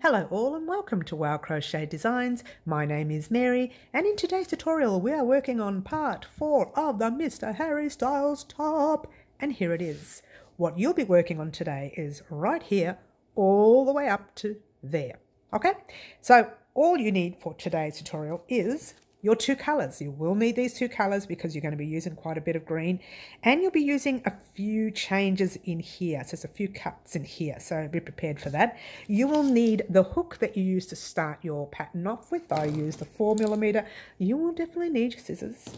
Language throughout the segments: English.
Hello all and welcome to Crochet Designs. My name is Mary and in today's tutorial we are working on part 4 of the Mr. Harry Styles top. And here it is. What you'll be working on today is right here all the way up to there. Okay, so all you need for today's tutorial is your two colours. You will need these two colours because you're going to be using quite a bit of green and you'll be using a few changes in here. So there's a few cuts in here, so be prepared for that. You will need the hook that you use to start your pattern off with. I use the 4mm. You will definitely need your scissors.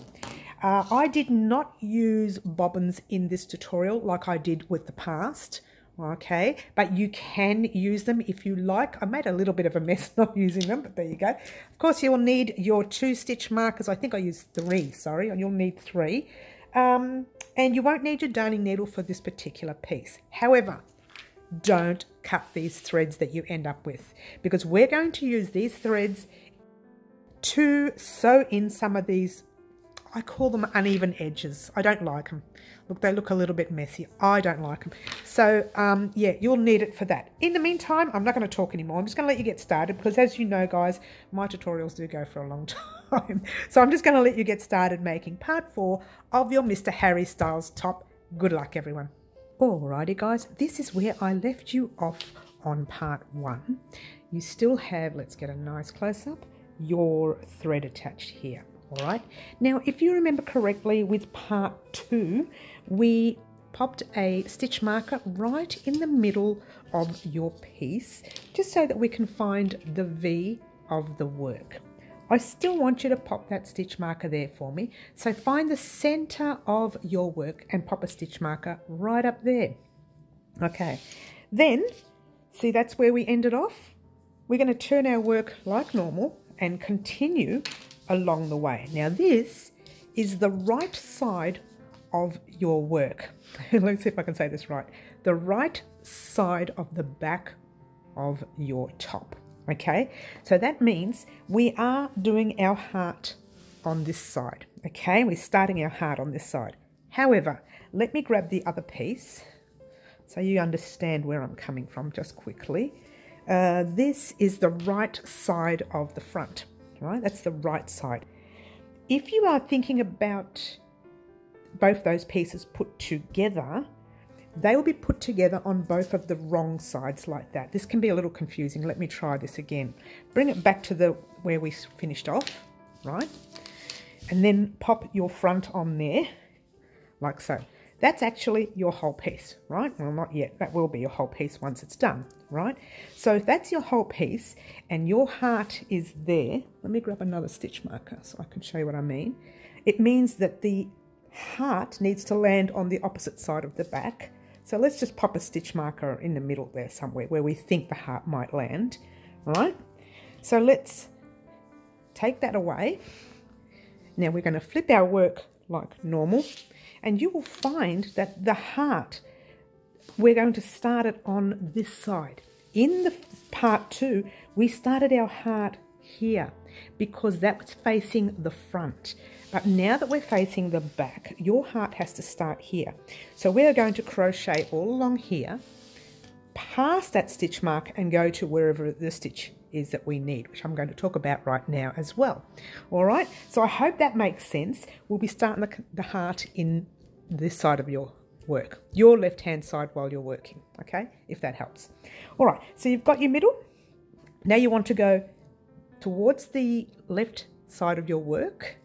I did not use bobbins in this tutorial like I did with the past. Okay, but you can use them if you like. I made a little bit of a mess not using them, but there you go. Of course, you will need your 2 stitch markers. I think I used 3, sorry, and you'll need 3. And you won't need your darning needle for this particular piece. However, don't cut these threads that you end up with because we're going to use these threads to sew in some of these, I call them uneven edges. I don't like them. Look, they look a little bit messy. I don't like them. So, yeah, you'll need it for that. In the meantime, I'm not going to talk anymore. I'm just going to let you get started because, as you know, guys, my tutorials do go for a long time. So I'm just going to let you get started making part 4 of your Mr. Harry Styles top. Good luck, everyone. Alrighty, guys, this is where I left you off on part 1. You still have, let's get a nice close-up, your thread attached here. All right, now if you remember correctly with part 2, we popped a stitch marker right in the middle of your piece just so that we can find the V of the work. I still want you to pop that stitch marker there for me. So find the center of your work and pop a stitch marker right up there. Okay, then see that's where we ended off. We're going to turn our work like normal and continue along the way. Now this is the right side of your work. Let's see if I can say this right. The right side of the back of your top. Okay, so that means we are doing our heart on this side. Okay, we're starting our heart on this side. However, let me grab the other piece so you understand where I'm coming from just quickly. This is the right side of the front. Right, that's the right side. If you are thinking about both those pieces put together, they will be put together on both of the wrong sides like that. This can be a little confusing. Let me try this again. Bring it back to where we finished off, right? And then pop your front on there, like so. That's actually your whole piece, right? Well, not yet. That will be your whole piece once it's done, right? So if that's your whole piece and your heart is there, let me grab another stitch marker so I can show you what I mean. It means that the heart needs to land on the opposite side of the back. So let's just pop a stitch marker in the middle there somewhere where we think the heart might land, right? So let's take that away. Now we're going to flip our work like normal. And you will find that the heart, we're going to start it on this side. In the part 2, we started our heart here because that was facing the front. But now that we're facing the back, your heart has to start here. So we're going to crochet all along here, past that stitch mark and go to wherever the stitch is that we need, which I'm going to talk about right now as well. All right, so I hope that makes sense. We'll be starting the heart in this side of your work, your left hand side while you're working, okay, if that helps. All right, so you've got your middle. Now you want to go towards the left side of your work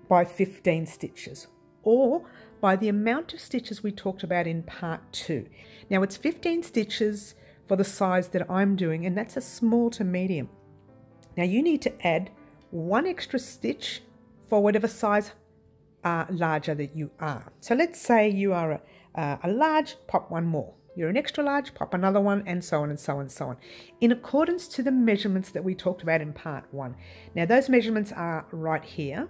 by 15 stitches or by the amount of stitches we talked about in part 2. Now it's 15 stitches for the size that I'm doing, and that's a small to medium. Now you need to add 1 extra stitch for whatever size larger that you are. So let's say you are a large, pop 1 more. You're an extra large, pop another one, and so on and so on and so on, in accordance to the measurements that we talked about in part 1. Now those measurements are right here.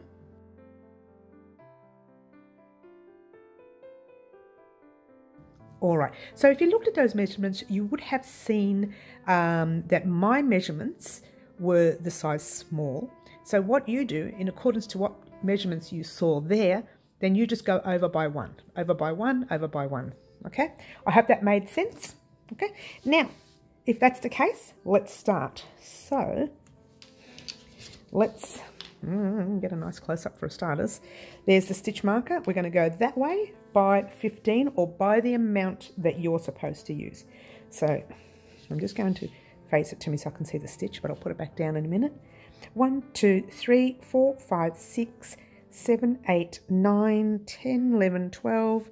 All right, so if you looked at those measurements, you would have seen that my measurements were the size small. So what you do, in accordance to what measurements you saw there, then you just go over by 1, over by 1, over by 1. Okay, I hope that made sense. Okay, now if that's the case, let's start. So let's get a nice close-up for starters. There's the stitch marker. We're going to go that way by 15 or by the amount that you're supposed to use. So I'm just going to face it to me so I can see the stitch, but I'll put it back down in a minute. 1, 2, 3, 4, 5, 6, 7, 8, 9, 10, 11, 12,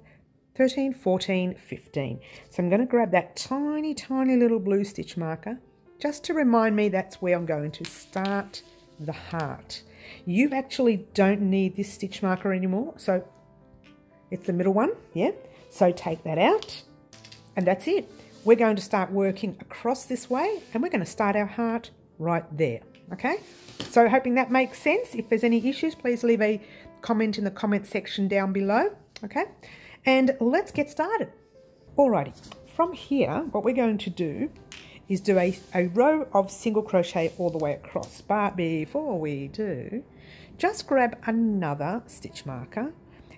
13, 14, 15. So I'm going to grab that tiny, tiny little blue stitch marker just to remind me that's where I'm going to start the heart. You actually don't need this stitch marker anymore. So it's the middle one, yeah? So take that out and that's it. We're going to start working across this way and we're going to start our heart right there, okay? So hoping that makes sense. If there's any issues, please leave a comment in the comment section down below, okay? And let's get started. Alrighty, from here, what we're going to do is do a row of single crochet all the way across. But before we do, just grab another stitch marker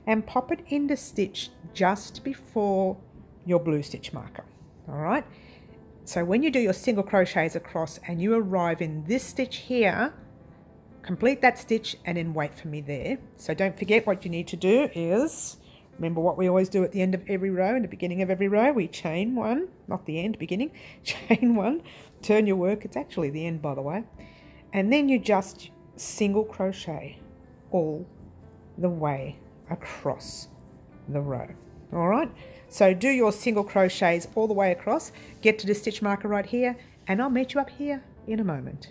and pop it into stitch just before your blue stitch marker. All right, so when you do your single crochets across and you arrive in this stitch here, complete that stitch and then wait for me there. So don't forget, what you need to do is, remember what we always do at the end of every row and the beginning of every row, we chain one, not the end, beginning, chain one, turn your work, it's actually the end by the way, and then you just single crochet all the way across the row. All right, so do your single crochets all the way across, get to the stitch marker right here, and I'll meet you up here in a moment.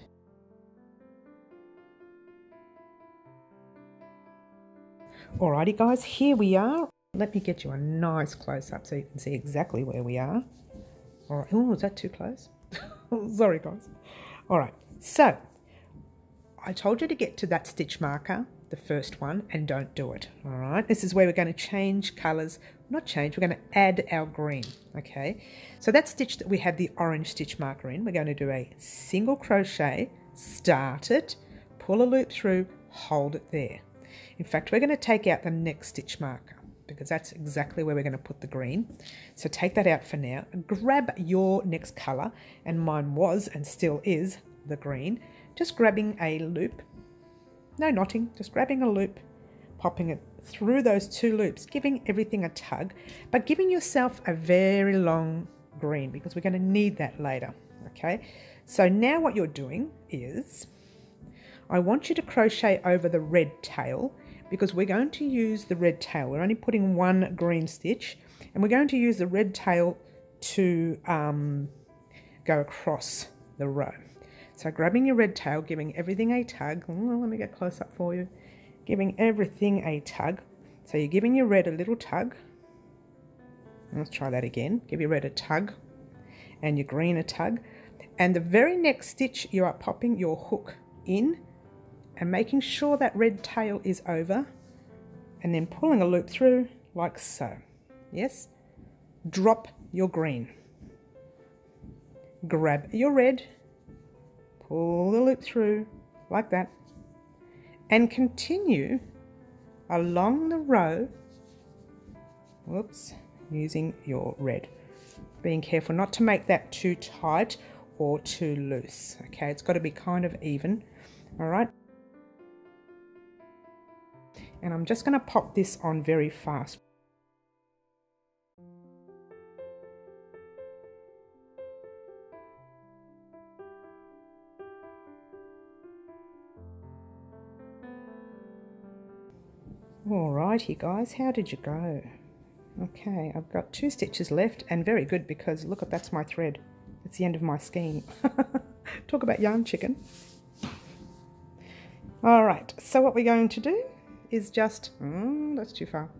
Alrighty guys, here we are. Let me get you a nice close-up so you can see exactly where we are. All right. Oh, is that too close? Sorry guys. All right, so I told you to get to that stitch marker, the first one, and don't do it. All right, this is where we're going to change colors. Not change, we're going to add our green. Okay, so that stitch that we had the orange stitch marker in, we're going to do a single crochet, start it, pull a loop through, hold it there. In fact, we're going to take out the next stitch marker because that's exactly where we're going to put the green. So take that out for now. Grab your next color, and mine was and still is the green. Just grabbing a loop, no knotting, just grabbing a loop, popping it through those two loops, giving everything a tug, but giving yourself a very long green because we're going to need that later. Okay, so now what you're doing is, I want you to crochet over the red tail because we're going to use the red tail. We're only putting one green stitch and we're going to use the red tail to go across the row. So grabbing your red tail, giving everything a tug. Oh, let me get close up for you. Giving everything a tug. So you're giving your red a little tug. Let's try that again. Give your red a tug and your green a tug. And the very next stitch you are popping your hook in and making sure that red tail is over and then pulling a loop through like so. Yes? Drop your green. Grab your red, pull the loop through like that and continue along the row, whoops, using your red. Being careful not to make that too tight or too loose. Okay, it's got to be kind of even. All right. And I'm just going to pop this on very fast. Alrighty guys, how did you go? Okay, I've got 2 stitches left, and very good because look, that's my thread. It's the end of my skein. Talk about yarn chicken. Alright, so what we're going to do is just, that's too far.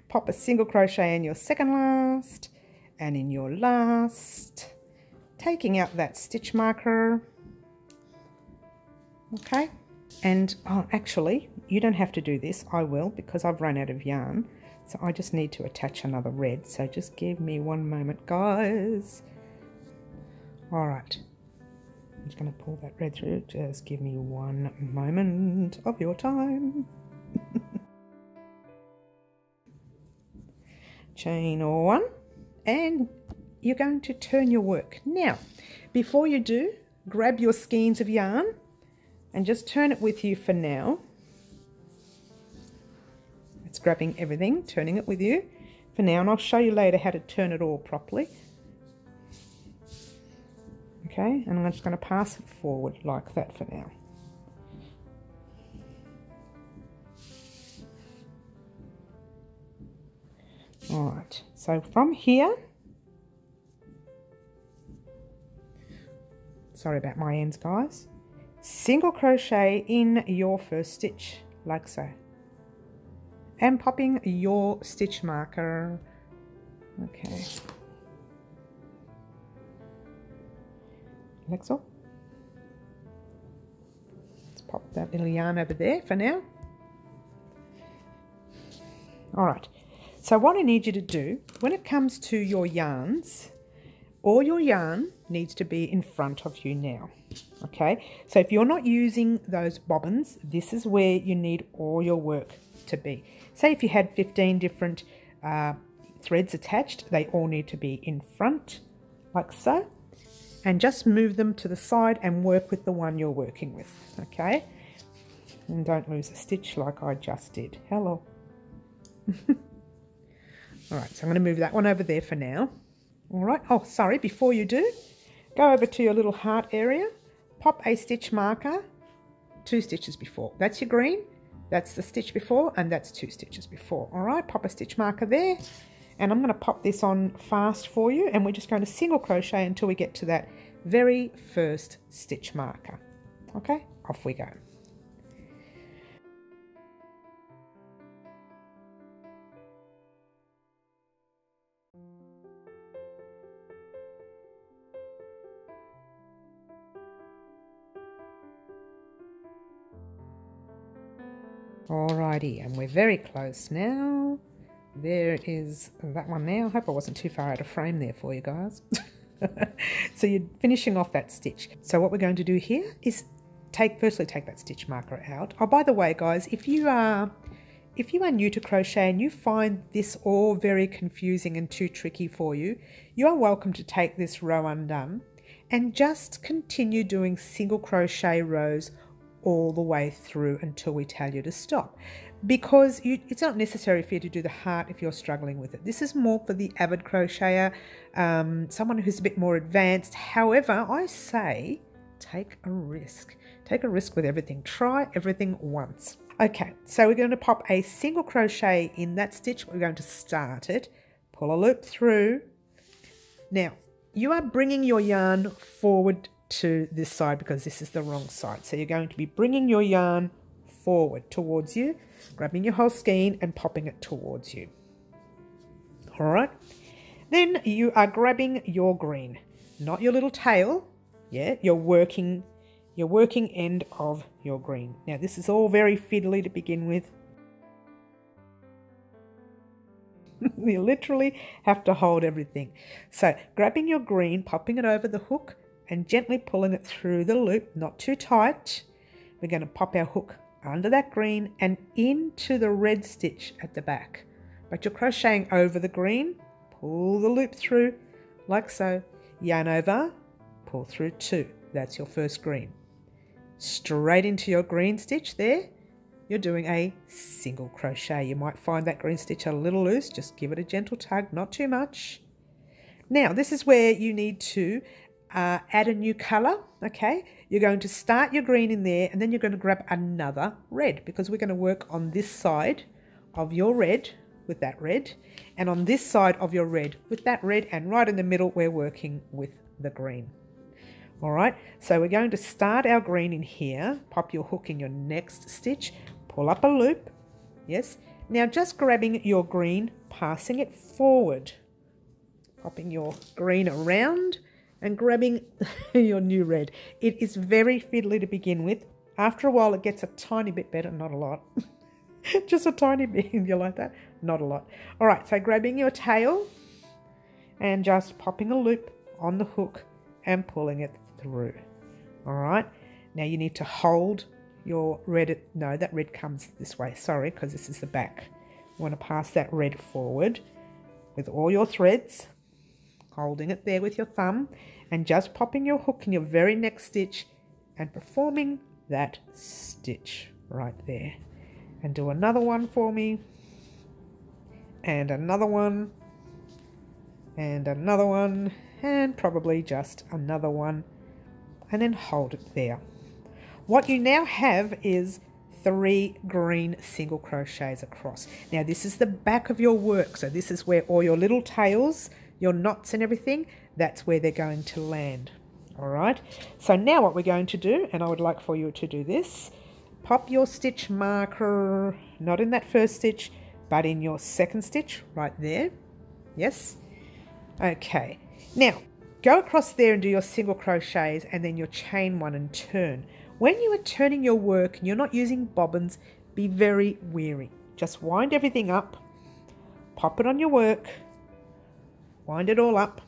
Pop a single crochet in your second last and in your last, taking out that stitch marker. Okay, and oh, actually you don't have to do this, I will, because I've run out of yarn, so I just need to attach another red, so just give me one moment guys. All right, I'm just going to pull that red through, just give me one moment of your time. Chain 1 and you're going to turn your work. Now, before you do, grab your skeins of yarn and just turn it with you for now. It's grabbing everything, turning it with you for now, and I'll show you later how to turn it all properly. Okay, and I'm just going to pass it forward like that for now. Alright, so from here, sorry about my ends guys, single crochet in your first stitch, like so. And popping your stitch marker. Okay. Alexa, let's pop that little yarn over there for now. Alright. So what I need you to do, when it comes to your yarns, all your yarn needs to be in front of you now, okay? So if you're not using those bobbins, this is where you need all your work to be. Say if you had 15 different threads attached, they all need to be in front, like so. And just move them to the side and work with the one you're working with, okay? And don't lose a stitch like I just did. Hello. Alright, so I'm going to move that one over there for now. Alright, oh sorry, before you do, go over to your little heart area, pop a stitch marker 2 stitches before. That's your green, that's the stitch before, and that's 2 stitches before. Alright, pop a stitch marker there, and I'm going to pop this on fast for you, and we're just going to single crochet until we get to that very first stitch marker. Okay, off we go. Alrighty, and we're very close now. There is that one now. I hope I wasn't too far out of frame there for you guys. So you're finishing off that stitch. So what we're going to do here is firstly take that stitch marker out. Oh, by the way, guys, if you are new to crochet and you find this all very confusing and too tricky for you, you are welcome to take this row undone and just continue doing single crochet rows all the way through until we tell you to stop, because it's not necessary for you to do the heart if you're struggling with it. This is more for the avid crocheter, someone who's a bit more advanced. However, I say take a risk with everything. Try everything once. Okay, so we're going to pop a single crochet in that stitch. We're going to start it, pull a loop through. Now you are bringing your yarn forward to this side because this is the wrong side. So you're going to be bringing your yarn forward towards you, grabbing your whole skein and popping it towards you. All right. Then you are grabbing your green, not your little tail. Yeah, your working end of your green. Now this is all very fiddly to begin with. You literally have to hold everything. So grabbing your green, popping it over the hook, and gently pulling it through the loop, not too tight. We're going to pop our hook under that green and into the red stitch at the back. But you're crocheting over the green, pull the loop through like so, yarn over, pull through 2. That's your first green. Straight into your green stitch there, you're doing a single crochet. You might find that green stitch a little loose, just give it a gentle tug, not too much. Now this is where you need to add a new color. Okay, you're going to start your green in there and then you're going to grab another red, because we're going to work on this side of your red with that red, and on this side of your red with that red, and right in the middle we're working with the green. All right, so we're going to start our green in here, pop your hook in your next stitch, pull up a loop. Yes, now just grabbing your green, passing it forward, popping your green around and grabbing your new red. It is very fiddly to begin with. After a while it gets a tiny bit better, not a lot. Just a tiny bit. You like that? Not a lot. All right, so grabbing your tail and just popping a loop on the hook and pulling it through. All right, now you need to hold your red. No, that red comes this way, sorry, because this is the back. You want to pass that red forward with all your threads. holding it there with your thumb and just popping your hook in your very next stitch and performing that stitch right there. And do another one for me, and another one, and another one, and probably just another one, and then hold it there. What you now have is 3 green single crochets across. Now this is the back of your work, so this is where all your little tails, your knots and everything, that's where they're going to land. All right, so now what we're going to do, and I would like for you to do this, pop your stitch marker, not in that first stitch, but in your second stitch right there. Yes. Okay, now go across there and do your single crochets and then your chain 1 and turn. When you are turning your work and you're not using bobbins, be very wary. Just wind everything up, pop it on your work, wind it all up,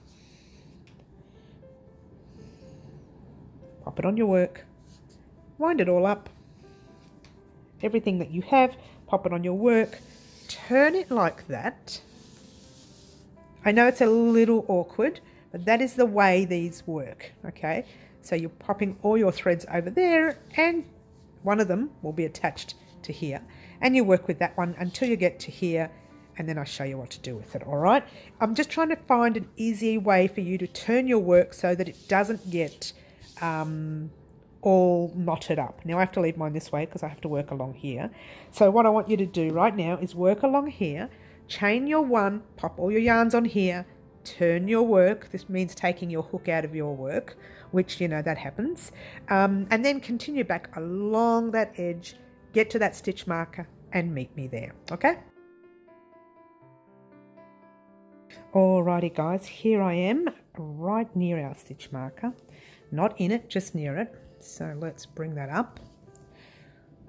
pop it on your work, wind it all up. Everything that you have, pop it on your work, turn it like that. I know it's a little awkward, but that is the way these work, okay? So you're popping all your threads over there and one of them will be attached to here. And you work with that one until you get to here and then I'll show you what to do with it, all right? I'm just trying to find an easy way for you to turn your work so that it doesn't get all knotted up. Now I have to leave mine this way because I have to work along here. So what I want you to do right now is work along here, chain your 1, pop all your yarns on here, turn your work. This means taking your hook out of your work, which, you know, that happens. And then continue back along that edge, get to that stitch marker and meet me there, okay? Alrighty guys, here I am right near our stitch marker. Not in it, just near it. So let's bring that up.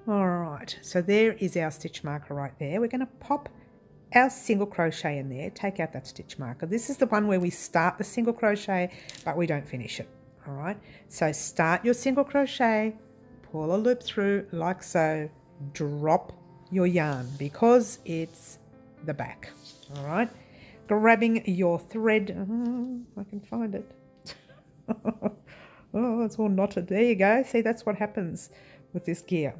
Alright, so there is our stitch marker right there. We're going to pop our single crochet in there, take out that stitch marker. This is the one where we start the single crochet, but we don't finish it. Alright, so start your single crochet, pull a loop through like so, drop your yarn because it's the back. Alright, grabbing your thread, I can find it. Oh, it's all knotted. There you go. See, that's what happens with this gear.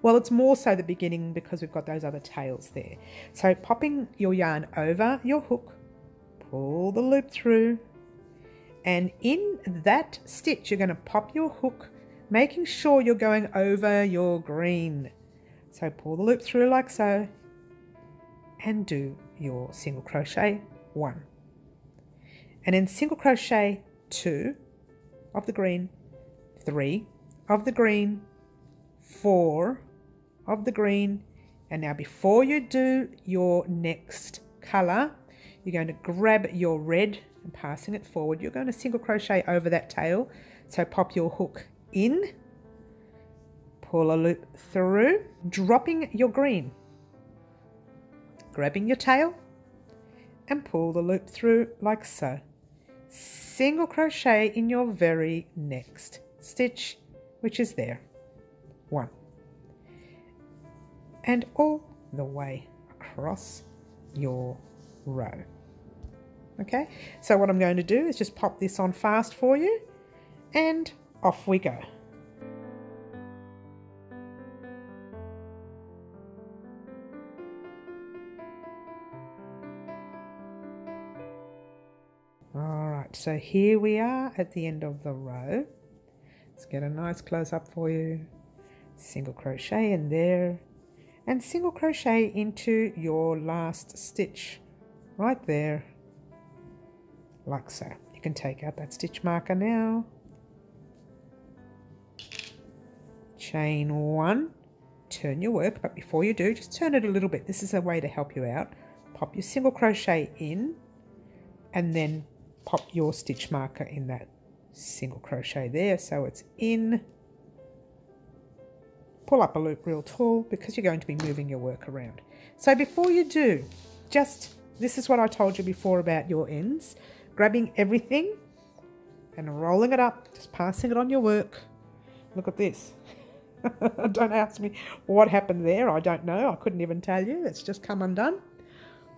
Well, it's more so the beginning because we've got those other tails there. So popping your yarn over your hook, pull the loop through, and in that stitch you're going to pop your hook, making sure you're going over your green. So pull the loop through like so and do your single crochet 1. And then single crochet 2 of the green, 3 of the green, 4 of the green, and now before you do your next colour, you're going to grab your red and passing it forward. You're going to single crochet over that tail, so pop your hook in, pull a loop through, dropping your green, grabbing your tail and pull the loop through like so. Single crochet in your very next stitch, which is there, 1, and all the way across your row. Okay, so what I'm going to do is just pop this on fast for you and off we go. Alright, so here we are at the end of the row. Let's get a nice close-up for you. Single crochet in there and single crochet into your last stitch right there, like so. You can take out that stitch marker now. Chain 1, turn your work, but before you do, just turn it a little bit. This is a way to help you out. Pop your single crochet in and then pop your stitch marker in that single crochet there, so it's in. Pull up a loop real tall because you're going to be moving your work around. So before you do, just, this is what I told you before about your ends, grabbing everything and rolling it up, just passing it on your work. Look at this. Don't ask me what happened there. I don't know. I couldn't even tell you. It's just come undone.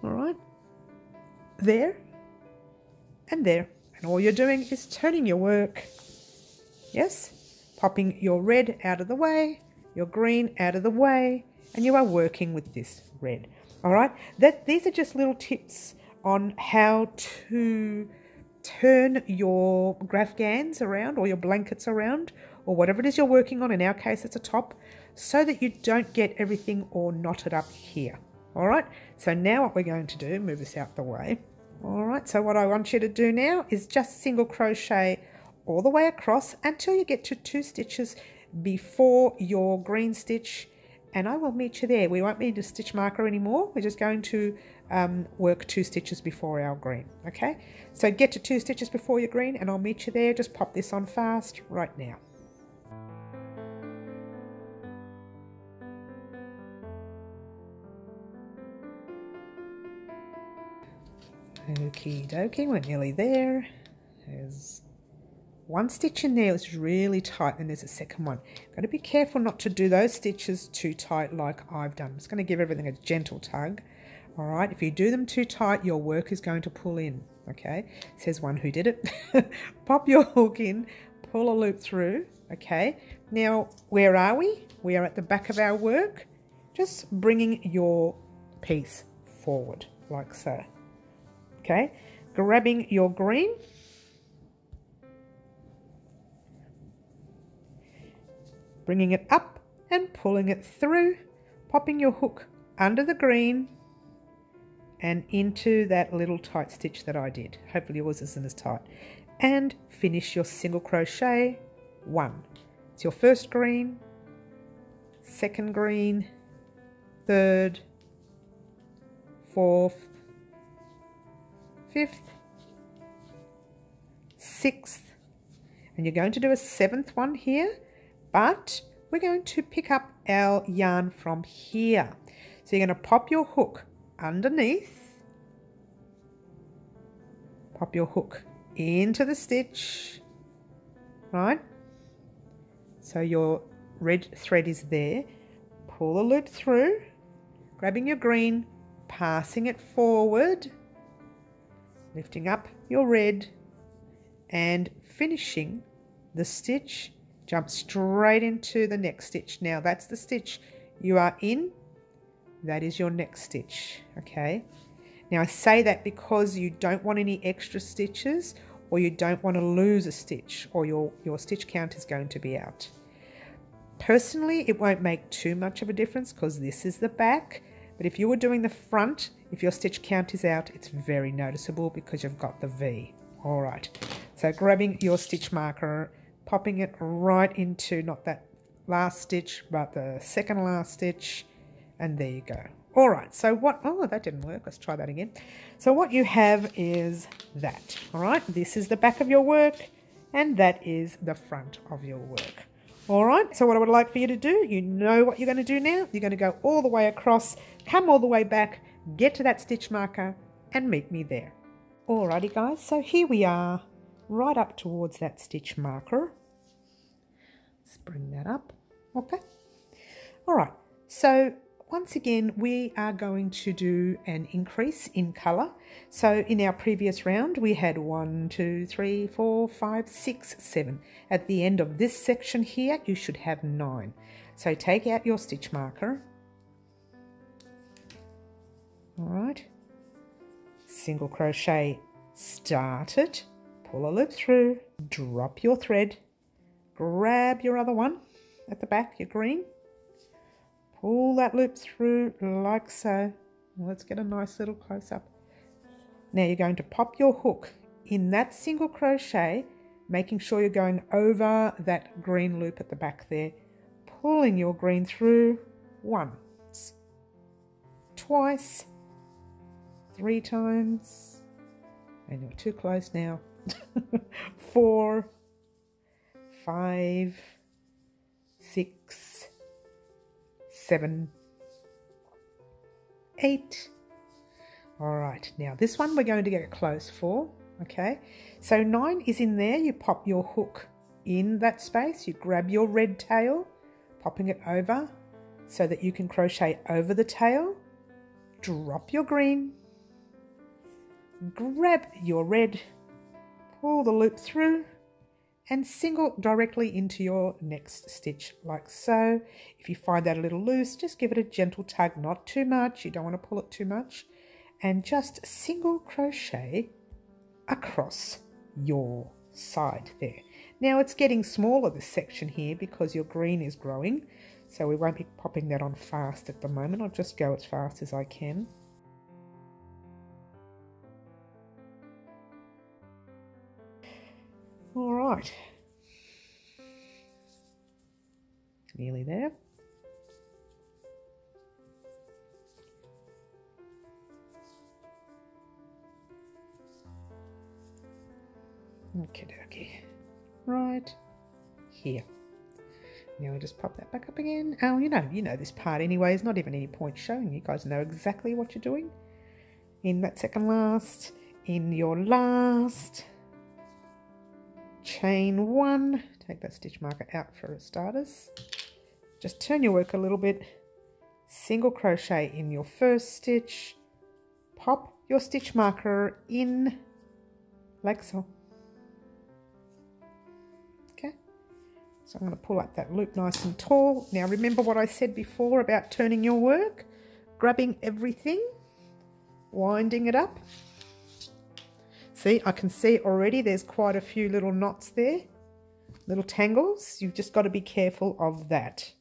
All right. There. and there. And all you're doing is turning your work. Yes, popping your red out of the way, your green out of the way, and you are working with this red. All right, these are just little tips on how to turn your Afghans around, or your blankets around, or whatever it is you're working on. In our case, it's a top, so that you don't get everything all knotted up here. All right, so now what we're going to do, move this out the way. All right, so what I want you to do now is just single crochet all the way across until you get to 2 stitches before your green stitch, and I will meet you there. We won't need a stitch marker anymore. We're just going to work 2 stitches before our green. Okay, so get to 2 stitches before your green and I'll meet you there. Just pop this on fast right now. Okie dokie, we're nearly there. There's 1 stitch in there, it's really tight, and there's a second one. Got to be careful not to do those stitches too tight like I've done. I'm just going to give everything a gentle tug. All right, if you do them too tight, your work is going to pull in. Okay, says one who did it. Pop your hook in, pull a loop through. Okay, now where are we? We are at the back of our work, just bringing your piece forward like so. Okay, grabbing your green, bringing it up and pulling it through, popping your hook under the green and into that little tight stitch that I did. Hopefully yours isn't as tight. And finish your single crochet 1. It's your first green, second green, third, fourth, 5th, 6th, and you're going to do a 7th one here, but we're going to pick up our yarn from here. So you're going to pop your hook underneath, pop your hook into the stitch, right? So your red thread is there, pull the loop through, grabbing your green, passing it forward, lifting up your red and finishing the stitch, jump straight into the next stitch. Now that's the stitch you are in, that is your next stitch. Okay, now I say that because you don't want any extra stitches, or you don't want to lose a stitch, or your stitch count is going to be out. Personally, it won't make too much of a difference because this is the back, but if you were doing the front, if your stitch count is out, it's very noticeable because you've got the V. All right, so grabbing your stitch marker, popping it right into, not that last stitch, but the second last stitch, and there you go. All right, so what, oh, that didn't work. Let's try that again. So what you have is that, all right? This is the back of your work, and that is the front of your work. All right, so what I would like for you to do, you know what you're going to do now. You're going to go all the way across, come all the way back, get to that stitch marker, and meet me there. Alrighty guys, so here we are, right up towards that stitch marker. Let's bring that up, okay. All right, so once again, we are going to do an increase in colour. So in our previous round, we had 1, 2, 3, 4, 5, 6, 7. At the end of this section here, you should have 9. So take out your stitch marker. All right, single crochet started, pull a loop through, drop your thread, grab your other one at the back, your green, pull that loop through like so. Let's get a nice little close-up. Now you're going to pop your hook in that single crochet, making sure you're going over that green loop at the back there, pulling your green through once, twice, 3 times, and you're too close now, 4, 5, 6, 7, 8. All right, now this one we're going to get close for, okay? So 9 is in there, you pop your hook in that space, you grab your red tail, popping it over so that you can crochet over the tail, drop your green, grab your red, pull the loop through and single directly into your next stitch like so. If you find that a little loose, just give it a gentle tug, not too much, you don't want to pull it too much, and just single crochet across your side there. Now it's getting smaller, this section here, because your green is growing, so we won't be popping that on fast at the moment. I'll just go as fast as I can. All right, nearly there. Okay, right here. Now I'll just pop that back up again. Oh, you know this part anyway. There's not even any point showing. You guys know exactly what you're doing. In that second last, in your last, chain one, take that stitch marker out for starters. Just turn your work a little bit, single crochet in your first stitch, pop your stitch marker in like so. Okay, so I'm going to pull up that loop nice and tall. Now remember what I said before about turning your work, grabbing everything, winding it up. See, I can see already there's quite a few little knots there, little tangles. You've just got to be careful of that.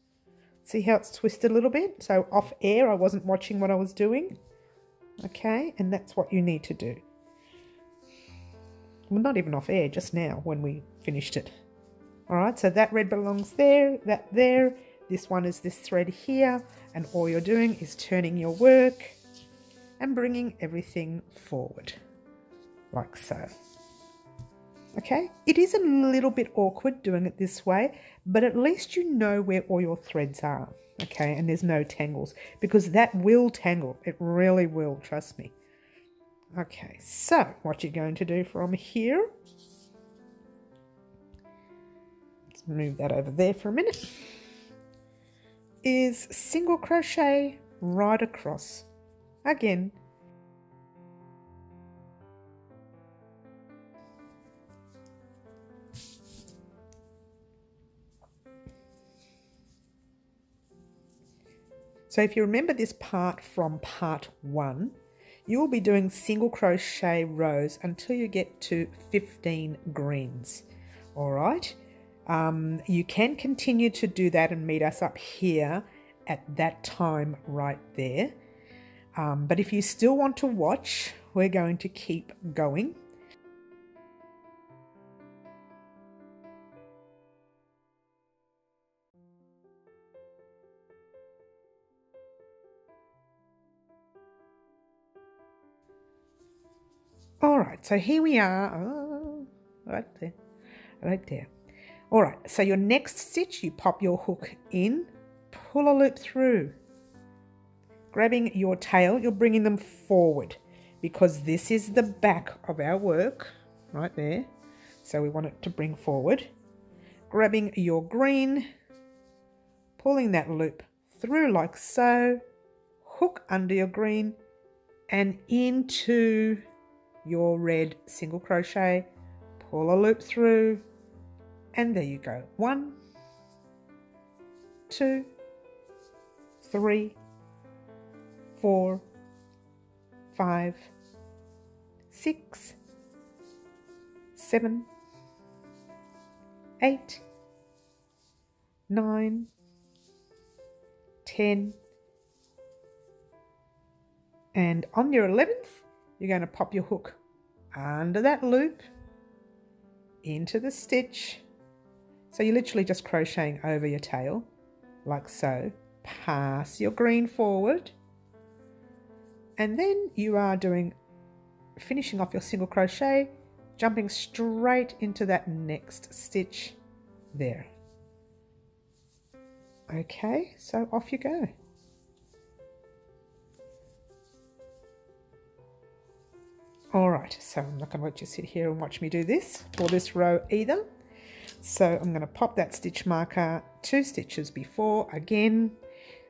See how it's twisted a little bit? So off air, I wasn't watching what I was doing. Okay, and that's what you need to do. Well, not even off air, just now when we finished it. All right, so that red belongs there, that there. This one is this thread here, and all you're doing is turning your work and bringing everything forward. Like so. Okay, it is a little bit awkward doing it this way, but at least you know where all your threads are. Okay, and there's no tangles, because that will tangle. It really will, trust me. Okay, so what you're going to do from here, let's move that over there for a minute, is single crochet right across again. So if you remember this part from part 1, you will be doing single crochet rows until you get to 15 greens. All right. You can continue to do that and meet us up here at that time right there. But if you still want to watch, we're going to keep going. All right, so here we are, right there. All right, so your next stitch, you pop your hook in, pull a loop through. Grabbing your tail, you're bringing them forward because this is the back of our work, right there. So we want it to bring forward. Grabbing your green, pulling that loop through like so, hook under your green and into your red single crochet, pull a loop through, and there you go. 1, 2, 3, 4, 5, 6, 7, 8, 9, 10, and on your 11th, you're going to pop your hook under that loop into the stitch. So you're literally just crocheting over your tail like so. Pass your green forward. And then you are finishing off your single crochet, jumping straight into that next stitch there. Okay, so off you go. All right, so I'm not going to let you sit here and watch me do this for this row either. So I'm going to pop that stitch marker 2 stitches before again.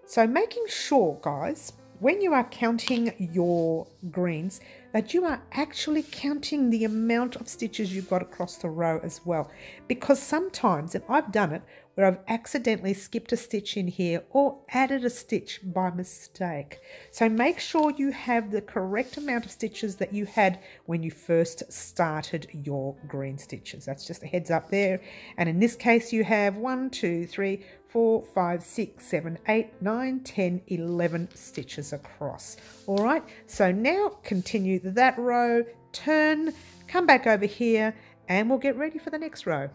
So making sure, guys, when you are counting your greens, that you are actually counting the amount of stitches you've got across the row as well. Because sometimes, and I've done it, where I've accidentally skipped a stitch in here or added a stitch by mistake. So make sure you have the correct amount of stitches that you had when you first started your green stitches. That's just a heads up there. And in this case, you have 1, 2, 3, 4, 5, 6, 7, 8, 9, 10, 11 stitches across. All right, so now continue that row, turn, come back over here, and we'll get ready for the next row.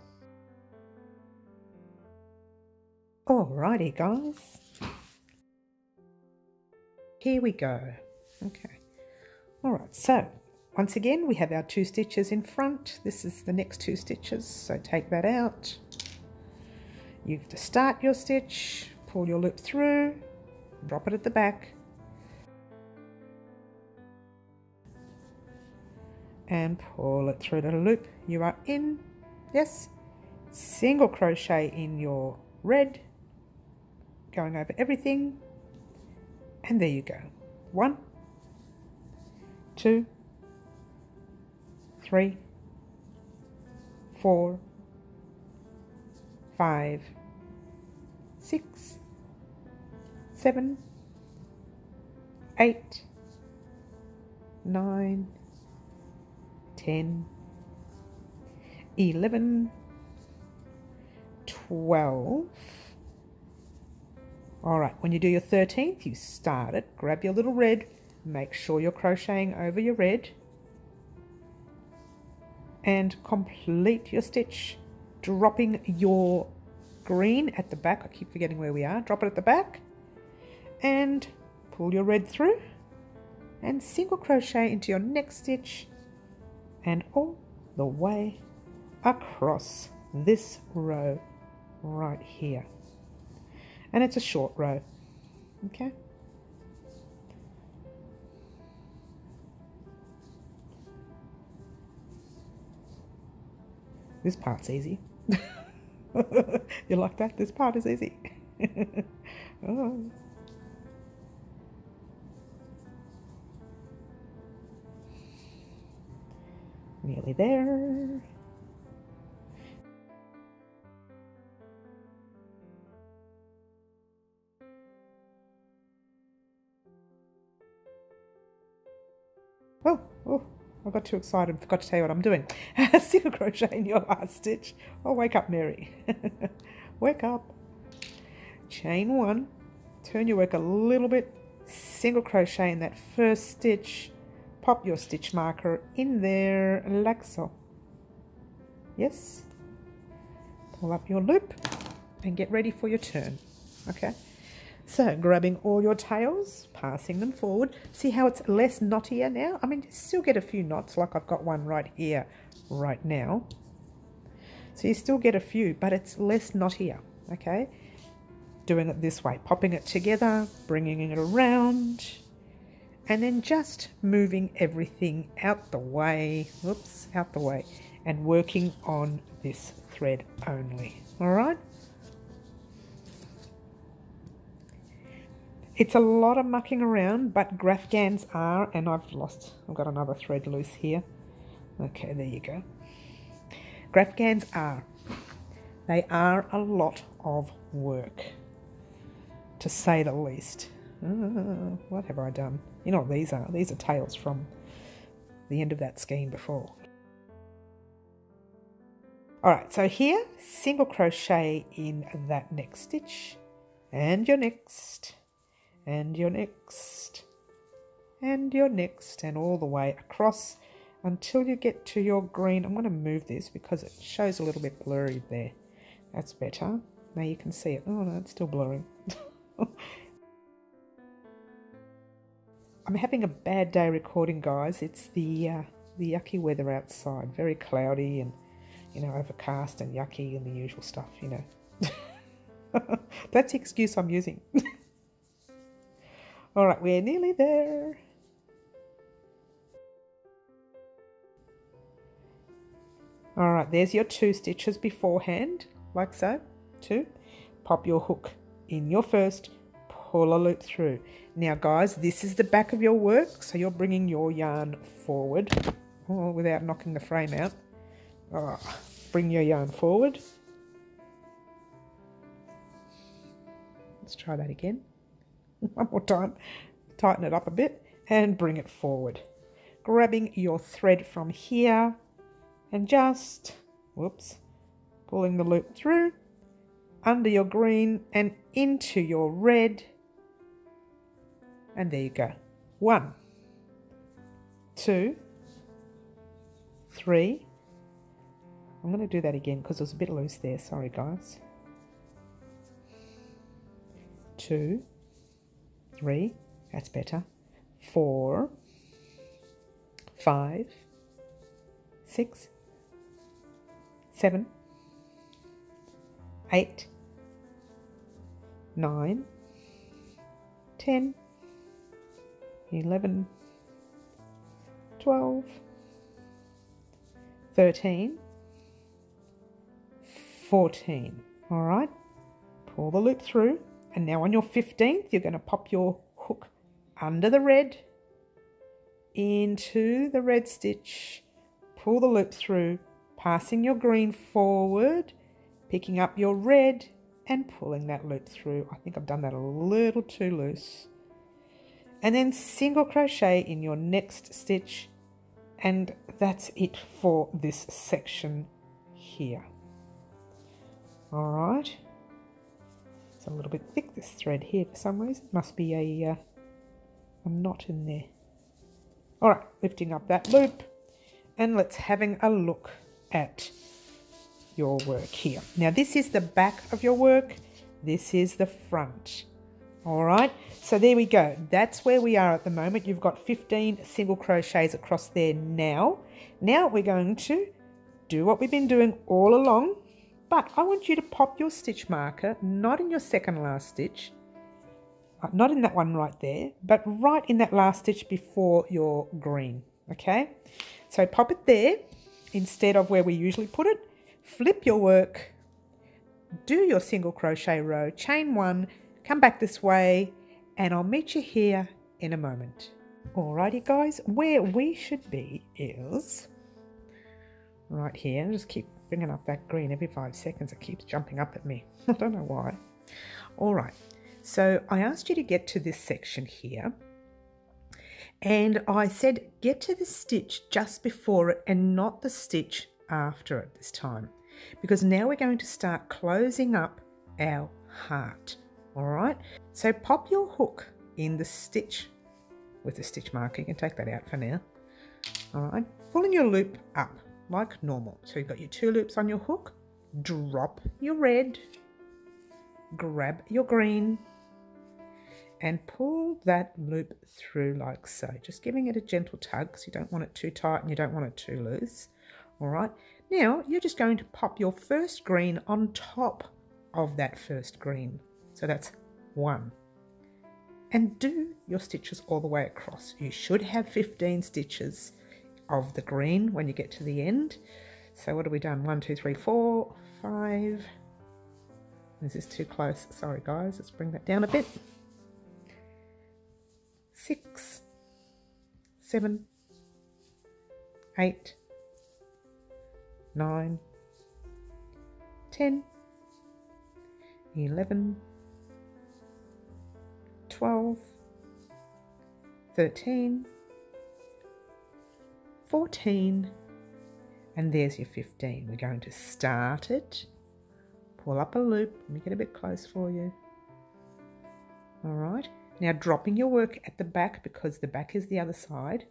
Alrighty guys, here we go. Okay, alright, so once again we have our 2 stitches in front. This is the next 2 stitches, so take that out. You have to start your stitch, pull your loop through, drop it at the back, and pull it through the loop you are in. Yes, single crochet in your red, going over everything, and there you go. 1, 2, 3, 4, 5, 6, 7, 8, 9, 10, 11, 12. Alright, when you do your 13th, you start it, grab your little red, make sure you're crocheting over your red, and complete your stitch, dropping your green at the back. I keep forgetting where we are. Drop it at the back, and pull your red through, and single crochet into your next stitch, and all the way across this row right here. And it's a short row, okay? This part's easy. You like that? This part is easy. Oh. Nearly there. Oh, I got too excited, forgot to tell you what I'm doing. Single crochet in your last stitch. Oh, wake up, Mary. Wake up. Chain 1, turn your work a little bit, single crochet in that first stitch, pop your stitch marker in there like so. Yes. Pull up your loop and get ready for your turn. Okay. So grabbing all your tails, passing them forward. See how it's less knottier now? I mean, you still get a few knots, like I've got one right here, right now. So you still get a few, but it's less knottier, okay? Doing it this way, popping it together, bringing it around, and then just moving everything out the way, whoops, out the way, and working on this thread only, all right? It's a lot of mucking around, but graphgans are, and I've got another thread loose here. Okay, there you go. Graphgans they are a lot of work, to say the least. What have I done? You know what these are? These are tails from the end of that skein before. Alright, so here, single crochet in that next stitch, and your next, and your next, and your next, and all the way across until you get to your green. I'm going to move this because it shows a little bit blurry there. That's better. Now you can see it. Oh no, it's still blurring. I'm having a bad day recording, guys. It's the yucky weather outside. Very cloudy and, you know, overcast and yucky and the usual stuff, you know. That's the excuse I'm using. All right, we're nearly there. All right, there's your 2 stitches beforehand, like so. 2. Pop your hook in your first, pull a loop through. Now guys, this is the back of your work, so you're bringing your yarn forward, without knocking the frame out. Bring your yarn forward. Let's try that again. One more time. Tighten it up a bit and bring it forward. Grabbing your thread from here and just, pulling the loop through, under your green and into your red. And there you go. 1, 2, 3. I'm going to do that again because it was a bit loose there. Sorry, guys. 2, 3. That's better. 4, 5, 6, 7, 8, 9, 10, 11, 12, 13, 14. All right, pull the loop through, and now on your 15th, you're going to pop your hook under the red, into the red stitch, pull the loop through, passing your green forward, picking up your red and pulling that loop through. I think I've done that a little too loose. And then single crochet in your next stitch, and that's it for this section here. All right, it's a little bit thick, this thread here for some reason. Must be a knot in there. All right, lifting up that loop, and let's having a look at your work here. Now this is the back of your work, this is the front. All right, so there we go. That's where we are at the moment. You've got 15 single crochets across there now. Now we're going to do what we've been doing all along, but I want you to pop your stitch marker, not in your second last stitch, not in that one right there, but right in that last stitch before your green, okay? So pop it there instead of where we usually put it. Flip your work, do your single crochet row, chain 1, come back this way, and I'll meet you here in a moment. Alrighty guys, where we should be is right here. Just keep bringing up that green every 5 seconds. It keeps jumping up at me. I don't know why. Alright, so I asked you to get to this section here, and I said get to the stitch just before it and not the stitch after it this time, because now we're going to start closing up our heart. All right, so pop your hook in the stitch with the stitch marker. You can take that out for now. All right, pulling your loop up like normal. So you've got your 2 loops on your hook, drop your red, grab your green, and pull that loop through like so, just giving it a gentle tug because you don't want it too tight and you don't want it too loose. All right, now you're just going to pop your first green on top of that first green. So that's 1. And do your stitches all the way across. You should have 15 stitches of the green when you get to the end. So what have we done? 1, 2, 3, 4, 5. This is too close. Sorry guys, let's bring that down a bit. 6, 7, 8, 9, 10, 11, 12, 13, 14, and there's your 15. We're going to start it, pull up a loop. Let me get a bit close for you. All right, now dropping your work at the back because the back is the other side,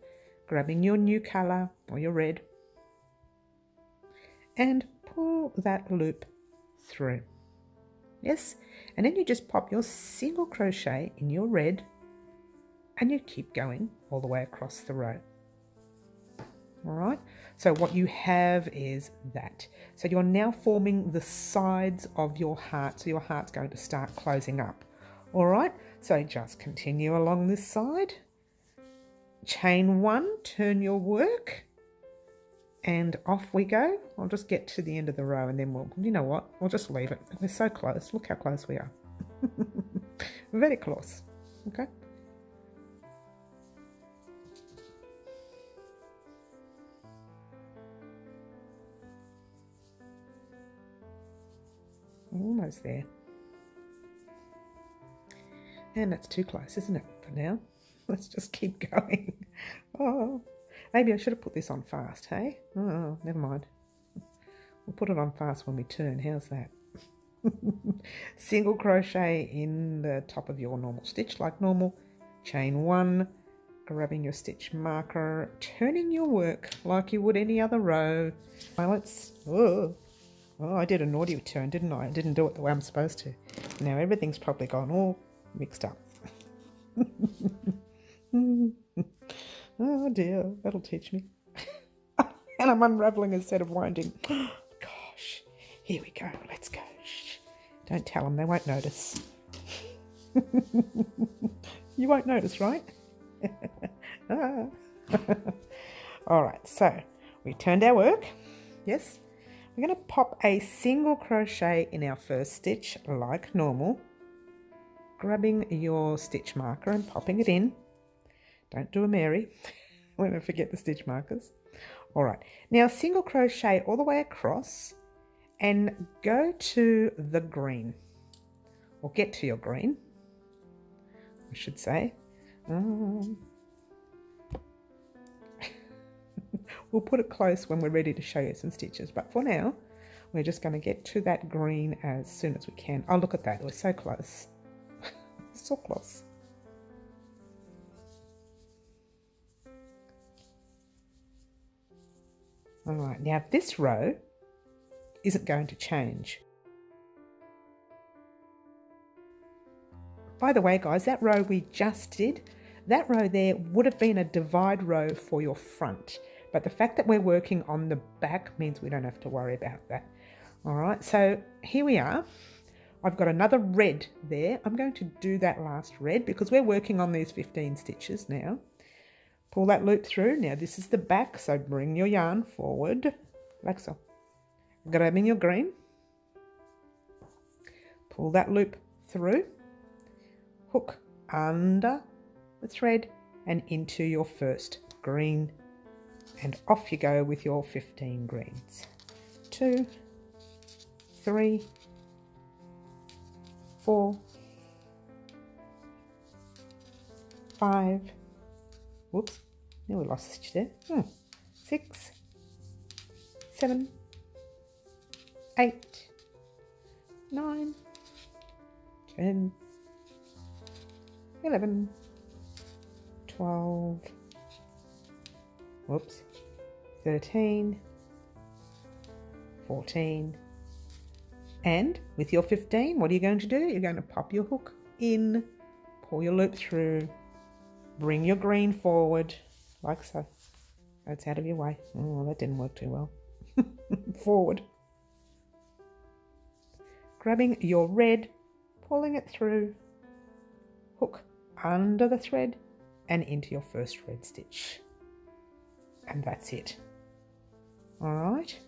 grabbing your new color or your red, and pull that loop through. Yes, and then you just pop your single crochet in your red and you keep going all the way across the row. All right, so what you have is that. So you're now forming the sides of your heart, so your heart's going to start closing up. All right, so just continue along this side, chain 1, turn your work, and off we go. I'll just get to the end of the row and then we'll, you know what, we'll just leave it. We're so close. Look how close we are. Very close. Okay. Almost there. And that's too close, isn't it, for now? Let's just keep going. Oh, maybe I should have put this on fast, hey? Oh, never mind. We'll put it on fast when we turn. How's that? Single crochet in the top of your normal stitch like normal. Chain 1, grabbing your stitch marker, turning your work like you would any other row. Let's... Oh, I did a naughty turn, didn't I? I didn't do it the way I'm supposed to. Now everything's probably gone all mixed up. Oh dear, that'll teach me. And I'm unraveling instead of winding. Gosh, here we go, let's go. Shh. Don't tell them, they won't notice. You won't notice, right? All right, so we turned our work. Yes, we're going to pop a single crochet in our first stitch like normal, grabbing your stitch marker and popping it in. Don't do a Mary when I forget the stitch markers. All right, now single crochet all the way across and go to the green, or get to your green, I should say. We'll put it close when we're ready to show you some stitches, but for now we're just going to get to that green as soon as we can. Oh, look at that, we're so close. So close. All right, now this row isn't going to change. By the way, guys, that row we just did, that row there would have been a divide row for your front, but the fact that we're working on the back means we don't have to worry about that. All right, so here we are. I've got another red there. I'm going to do that last red because we're working on these 15 stitches now. Pull that loop through. Now this is the back, so bring your yarn forward like so. Grabbing your green. Pull that loop through. Hook under the thread and into your first green. And off you go with your 15 greens. 2, 3, 4, 5, whoops, now we lost a stitch there. 6, 7, 8, 9, 10, 11, 12, whoops, 13, 14, and with your 15, what are you going to do? You're going to pop your hook in, pull your loop through, bring your green forward, like so. That's out of your way. Oh, that didn't work too well. Forward. Grabbing your red, pulling it through, hook under the thread and into your first red stitch. And that's it. All right.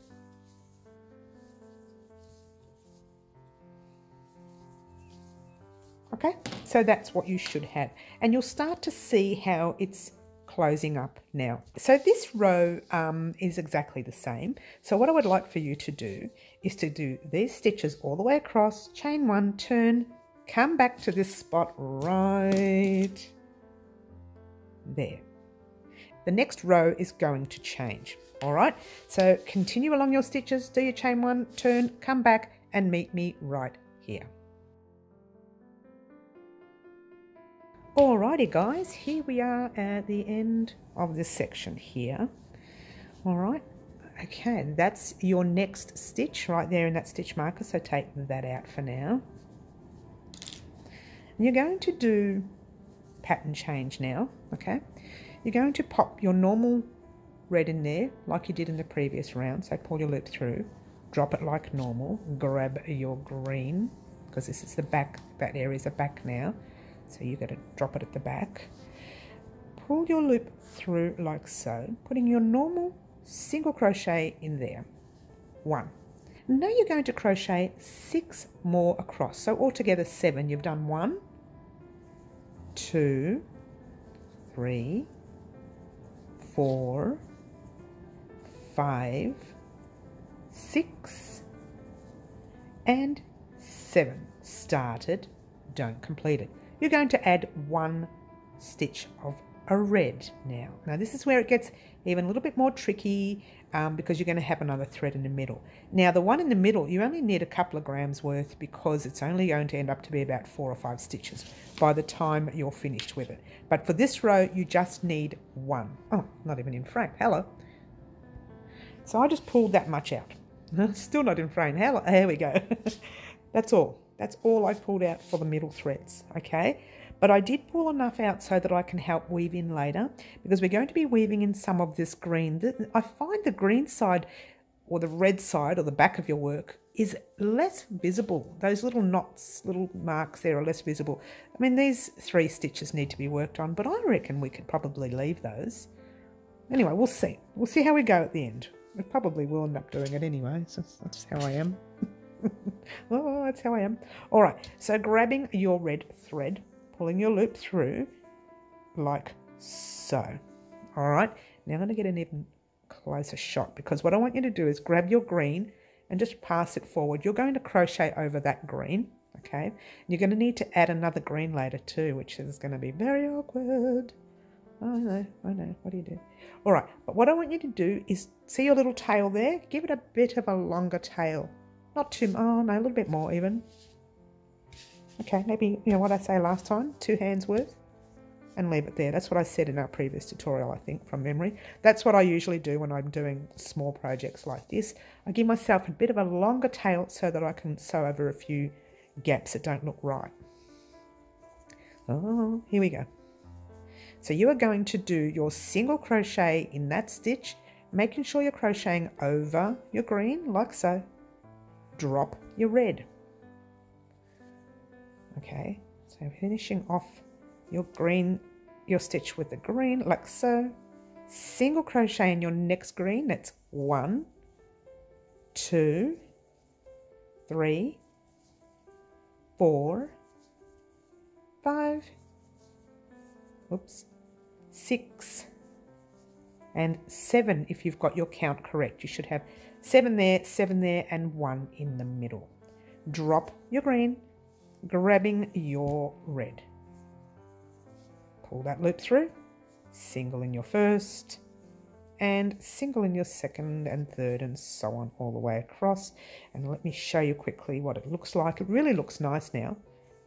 Okay, so that's what you should have. And you'll start to see how it's closing up now. So this row is exactly the same. So what I would like for you to do is to do these stitches all the way across, chain 1, turn, come back to this spot right there. The next row is going to change. All right, so continue along your stitches, do your chain 1, turn, come back and meet me right here. Alrighty guys, here we are at the end of this section here. Alright, okay, that's your next stitch right there in that stitch marker, so take that out for now. And you're going to do pattern change now, okay? You're going to pop your normal red in there like you did in the previous round, so pull your loop through, drop it like normal, grab your green, because this is the back, that area is the back now. So you've got to drop it at the back. Pull your loop through like so, putting your normal single crochet in there. 1. Now you're going to crochet 6 more across. So altogether 7. You've done 1, 2, 3, 4, 5, 6, and 7. Started, don't complete it. You're going to add 1 stitch of a red now. Now this is where it gets even a little bit more tricky because you're going to have another thread in the middle. Now the one in the middle, you only need a couple of grams worth because it's only going to end up to be about 4 or 5 stitches by the time you're finished with it. But for this row, you just need 1. Oh, not even in frame. Hello. So I just pulled that much out. Still not in frame. Hello. There we go. That's all. That's all I pulled out for the middle threads. Okay. But I did pull enough out so that I can help weave in later because we're going to be weaving in some of this green. I find the green side or the red side or the back of your work is less visible. Those little knots, little marks there are less visible. I mean, these 3 stitches need to be worked on, but I reckon we could probably leave those. Anyway, we'll see. We'll see how we go at the end. We probably will end up doing it anyway, so that's how I am. Oh, that's how I am. All right, so grabbing your red thread, pulling your loop through like so. All right, now I'm going to get an even closer shot because what I want you to do is grab your green and just pass it forward. You're going to crochet over that green, okay? And you're going to need to add another green later too, which is going to be very awkward. I know, what do you do? All right, but what I want you to do is see your little tail there? Give it a bit of a longer tail. Not too, oh no, a little bit more even. Okay, maybe, you know what I say last time, 2 hands worth, and leave it there. That's what I said in our previous tutorial, I think, from memory. That's what I usually do when I'm doing small projects like this. I give myself a bit of a longer tail so that I can sew over a few gaps that don't look right. Oh, here we go. So you are going to do your single crochet in that stitch, making sure you're crocheting over your green, like so. Drop your red. Okay, so finishing off your green, your stitch with the green, like so. Single crochet in your next green. That's 1, 2, 3, 4, 5, oops, 6, and 7 if you've got your count correct. You should have 7 there, and 1 in the middle. Drop your green, grabbing your red. Pull that loop through, single in your first, and single in your second and third, and so on all the way across. And let me show you quickly what it looks like. It really looks nice now.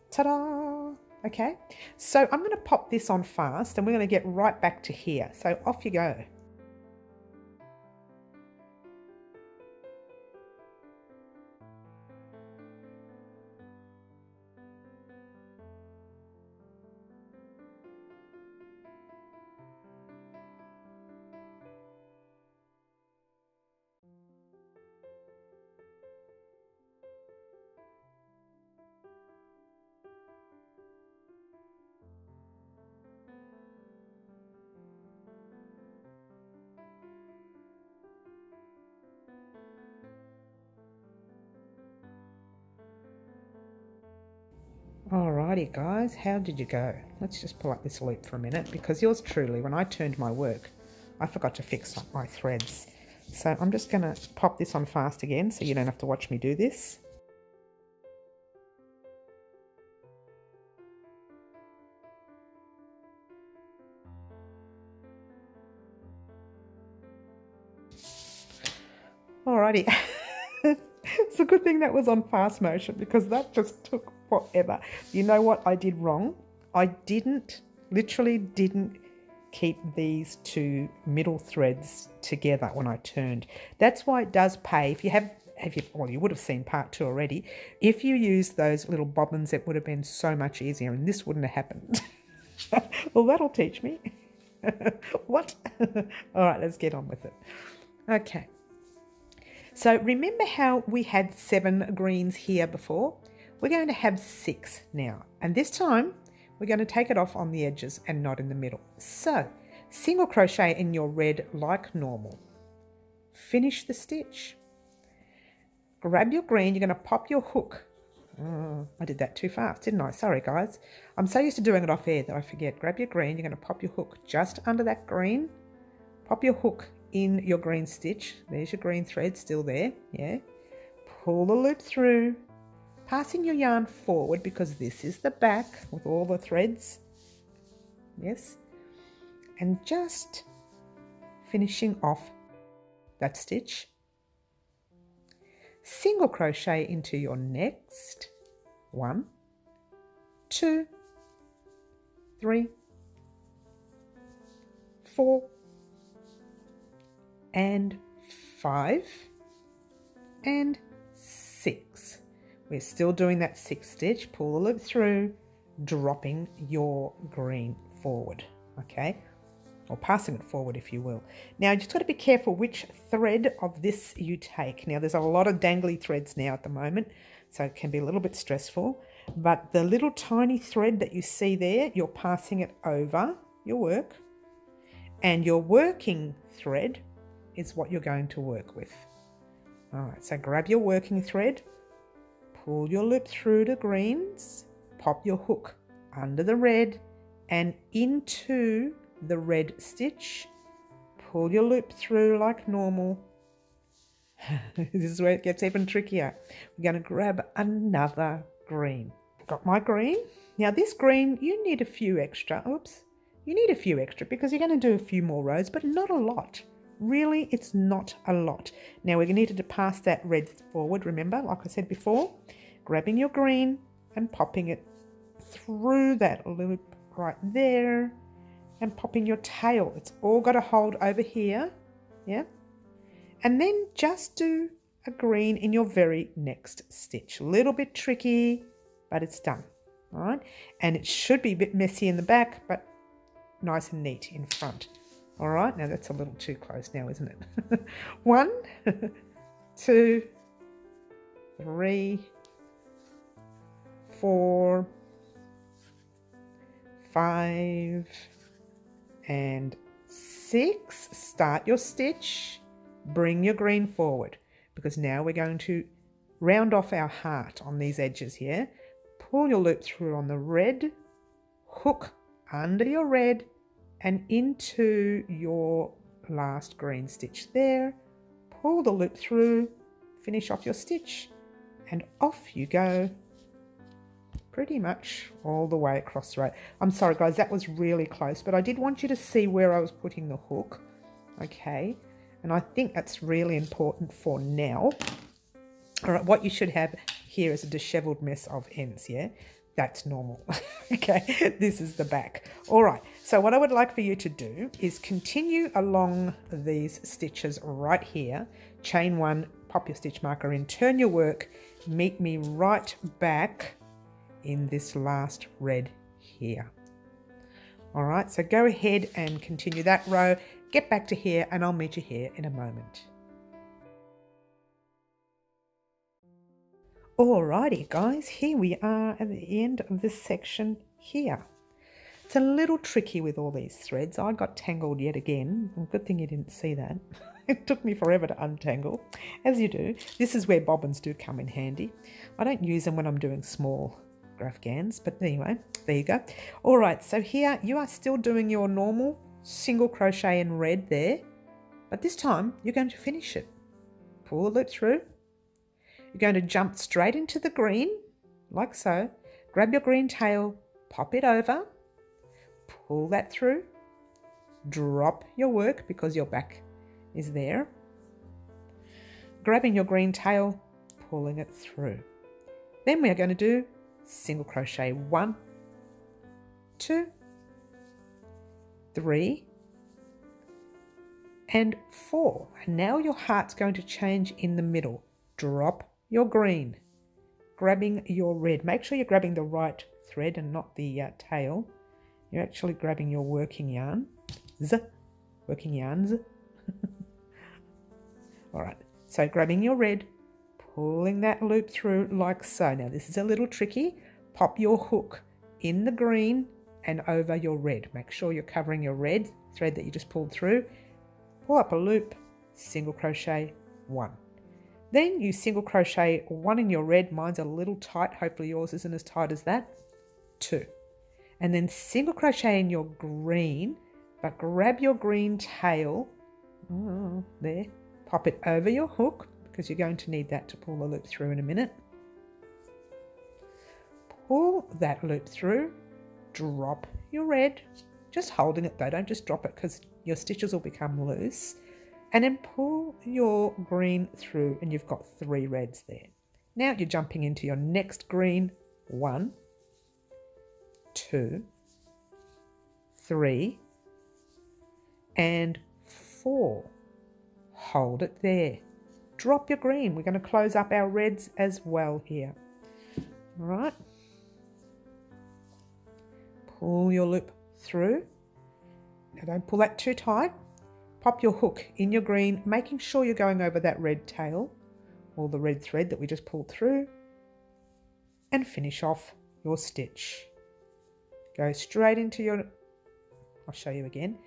Ta-da! Okay, so I'm going to pop this on fast and we're going to get right back to here. So off you go. Alrighty guys, how did you go? Let's just pull up this loop for a minute because yours truly, when I turned my work, I forgot to fix up my threads. So I'm just going to pop this on fast again so you don't have to watch me do this. Alrighty. It's a good thing that was on fast motion because that just took forever. You know what I did wrong? I literally didn't keep these 2 middle threads together when I turned. That's why it does pay. If you well, you would have seen part 2 already. If you use those little bobbins, it would have been so much easier and this wouldn't have happened. Well, that'll teach me. What? All right, let's get on with it. Okay. So remember how we had 7 greens here before? We're going to have 6 now. And this time, we're going to take it off on the edges and not in the middle. So, single crochet in your red like normal. Finish the stitch. Grab your green, you're going to pop your hook Oh, I did that too fast, didn't I? Sorry, guys. I'm so used to doing it off air that I forget. Grab your green. You're going to pop your hook just under that green. Pop your hook in your green stitch. There's your green thread still there. Yeah. Pull the loop through, passing your yarn forward because this is the back with all the threads. Yes. And just finishing off that stitch. Single crochet into your next 1, 2, 3, 4 and 5 and 6. We're still doing that 6th stitch. Pull the loop through, dropping your green forward, okay, or passing it forward if you will. Now you just got to be careful which thread of this you take. Now there's a lot of dangly threads now at the moment, so it can be a little bit stressful, but the little tiny thread that you see there, you're passing it over your work, and your working thread is what you're going to work with. All right, so grab your working thread, pull your loop through the greens, pop your hook under the red and into the red stitch, pull your loop through like normal. This is where it gets even trickier. We're going to grab another green. Got my green. Now this green, you need a few extra. Oops. You need a few extra because you're going to do a few more rows, but not a lot. Really, it's not a lot. Now we needed to pass that red forward, remember, like I said before, grabbing your green and popping it through that loop right there and popping your tail. It's all got to hold over here, yeah? And then just do a green in your very next stitch. A little bit tricky, but it's done, all right? And it should be a bit messy in the back, but nice and neat in front. All right, now that's a little too close now, isn't it? 1, 2, 3, 4, 5, and 6. Start your stitch, bring your green forward because now we're going to round off our heart on these edges here. Pull your loop through on the red, hook under your red and into your last green stitch there. Pull the loop through, finish off your stitch and off you go. Pretty much all the way across the row. I'm sorry guys, that was really close, but I did want you to see where I was putting the hook, okay? And I think that's really important for now. All right, what you should have here is a disheveled mess of ends, yeah? That's normal, okay? This is the back. All right, so what I would like for you to do is continue along these stitches right here, chain 1, pop your stitch marker in, turn your work, meet me right back in this last red here. All right, so go ahead and continue that row, get back to here and I'll meet you here in a moment. Alrighty guys, here we are at the end of this section here. It's a little tricky with all these threads. I got tangled yet again. Good thing you didn't see that. It took me forever to untangle, as you do. This is where bobbins do come in handy. I don't use them when I'm doing small Afghans, but anyway, there you go. All right, so here you are still doing your normal single crochet in red there, but this time you're going to finish it. Pull the loop through. You're going to jump straight into the green, like so. Grab your green tail, pop it over, pull that through, drop your work because your back is there. Grabbing your green tail, pulling it through. Then we are going to do single crochet 1, 2, 3, and 4. And now your heart's going to change in the middle. Drop your green, grabbing your red. Make sure you're grabbing the right thread and not the tail. You're actually grabbing your working yarn. Working yarns. All right, so grabbing your red, pulling that loop through like so. Now this is a little tricky. Pop your hook in the green and over your red. Make sure you're covering your red thread that you just pulled through. Pull up a loop, single crochet 1. Then you single crochet one in your red. Mine's a little tight. Hopefully yours isn't as tight as that. 2. And then single crochet in your green, but grab your green tail, there, pop it over your hook because you're going to need that to pull the loop through in a minute. Pull that loop through, drop your red, just holding it though, don't just drop it because your stitches will become loose, and then pull your green through and you've got 3 reds there. Now you're jumping into your next green. 1, 2, 3, and 4. Hold it there. Drop your green. We're going to close up our reds as well here. All right. Pull your loop through. Now don't pull that too tight. Pop your hook in your green, making sure you're going over that red tail or the red thread that we just pulled through, and finish off your stitch. Go straight into your, I'll show you again.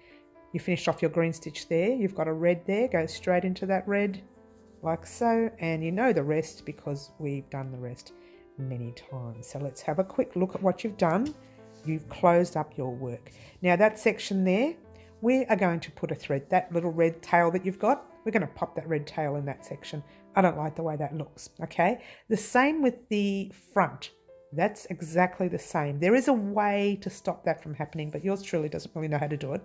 You finished off your green stitch there. You've got a red there. Go straight into that red like so. And you know the rest because we've done the rest many times. So let's have a quick look at what you've done. You've closed up your work. Now that section there, we are going to put a thread, that little red tail that you've got, we're going to pop that red tail in that section. I don't like the way that looks, okay? The same with the front. That's exactly the same. There is a way to stop that from happening, but yours truly doesn't really know how to do it.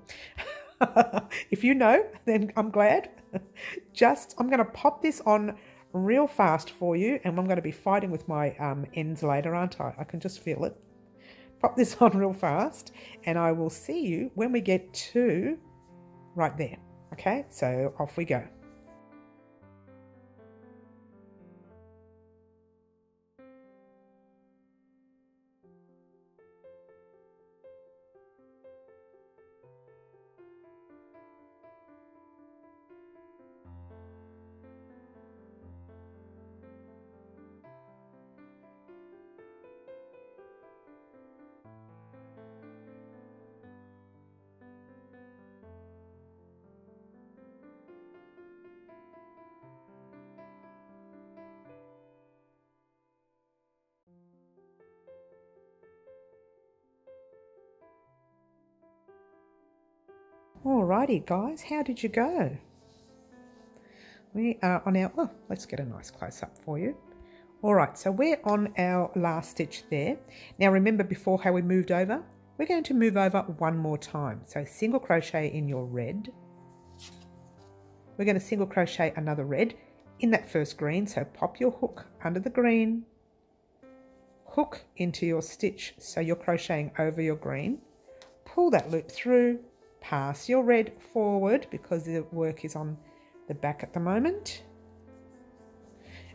If you know, then I'm glad. I'm going to pop this on real fast for you, and I'm going to be fighting with my ends later, aren't I? I can just feel it. Pop this on real fast, and I will see you when we get to right there. Okay, so off we go. Alrighty guys, how did you go? We are on our, let's get a nice close up for you. Alright, so we're on our last stitch there. Now remember before how we moved over? We're going to move over one more time. So single crochet in your red. We're going to single crochet another red in that first green. So pop your hook under the green, hook into your stitch. So you're crocheting over your green. Pull that loop through. Pass your red forward because the work is on the back at the moment,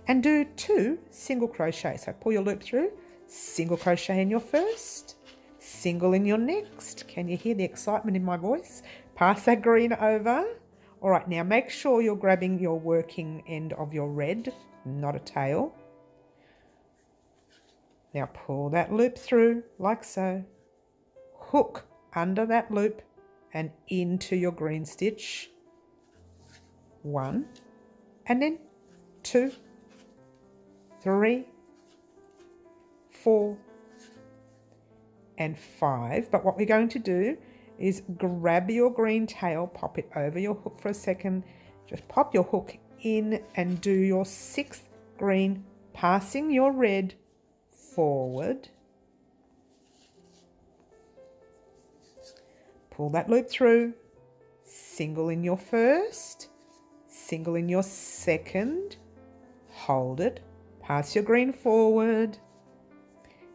and do 2 single crochet. So pull your loop through, single crochet in your first, single in your next. Can you hear the excitement in my voice? Pass that green over. All right, now make sure you're grabbing your working end of your red, not a tail. Now pull that loop through like so, hook under that loop and into your green stitch. 1, and then 2, 3, 4, and 5. But what we're going to do is grab your green tail, pop it over your hook for a second, just pop your hook in and do your 6th green, passing your red forward. Pull that loop through, single in your first, single in your second, hold it, pass your green forward,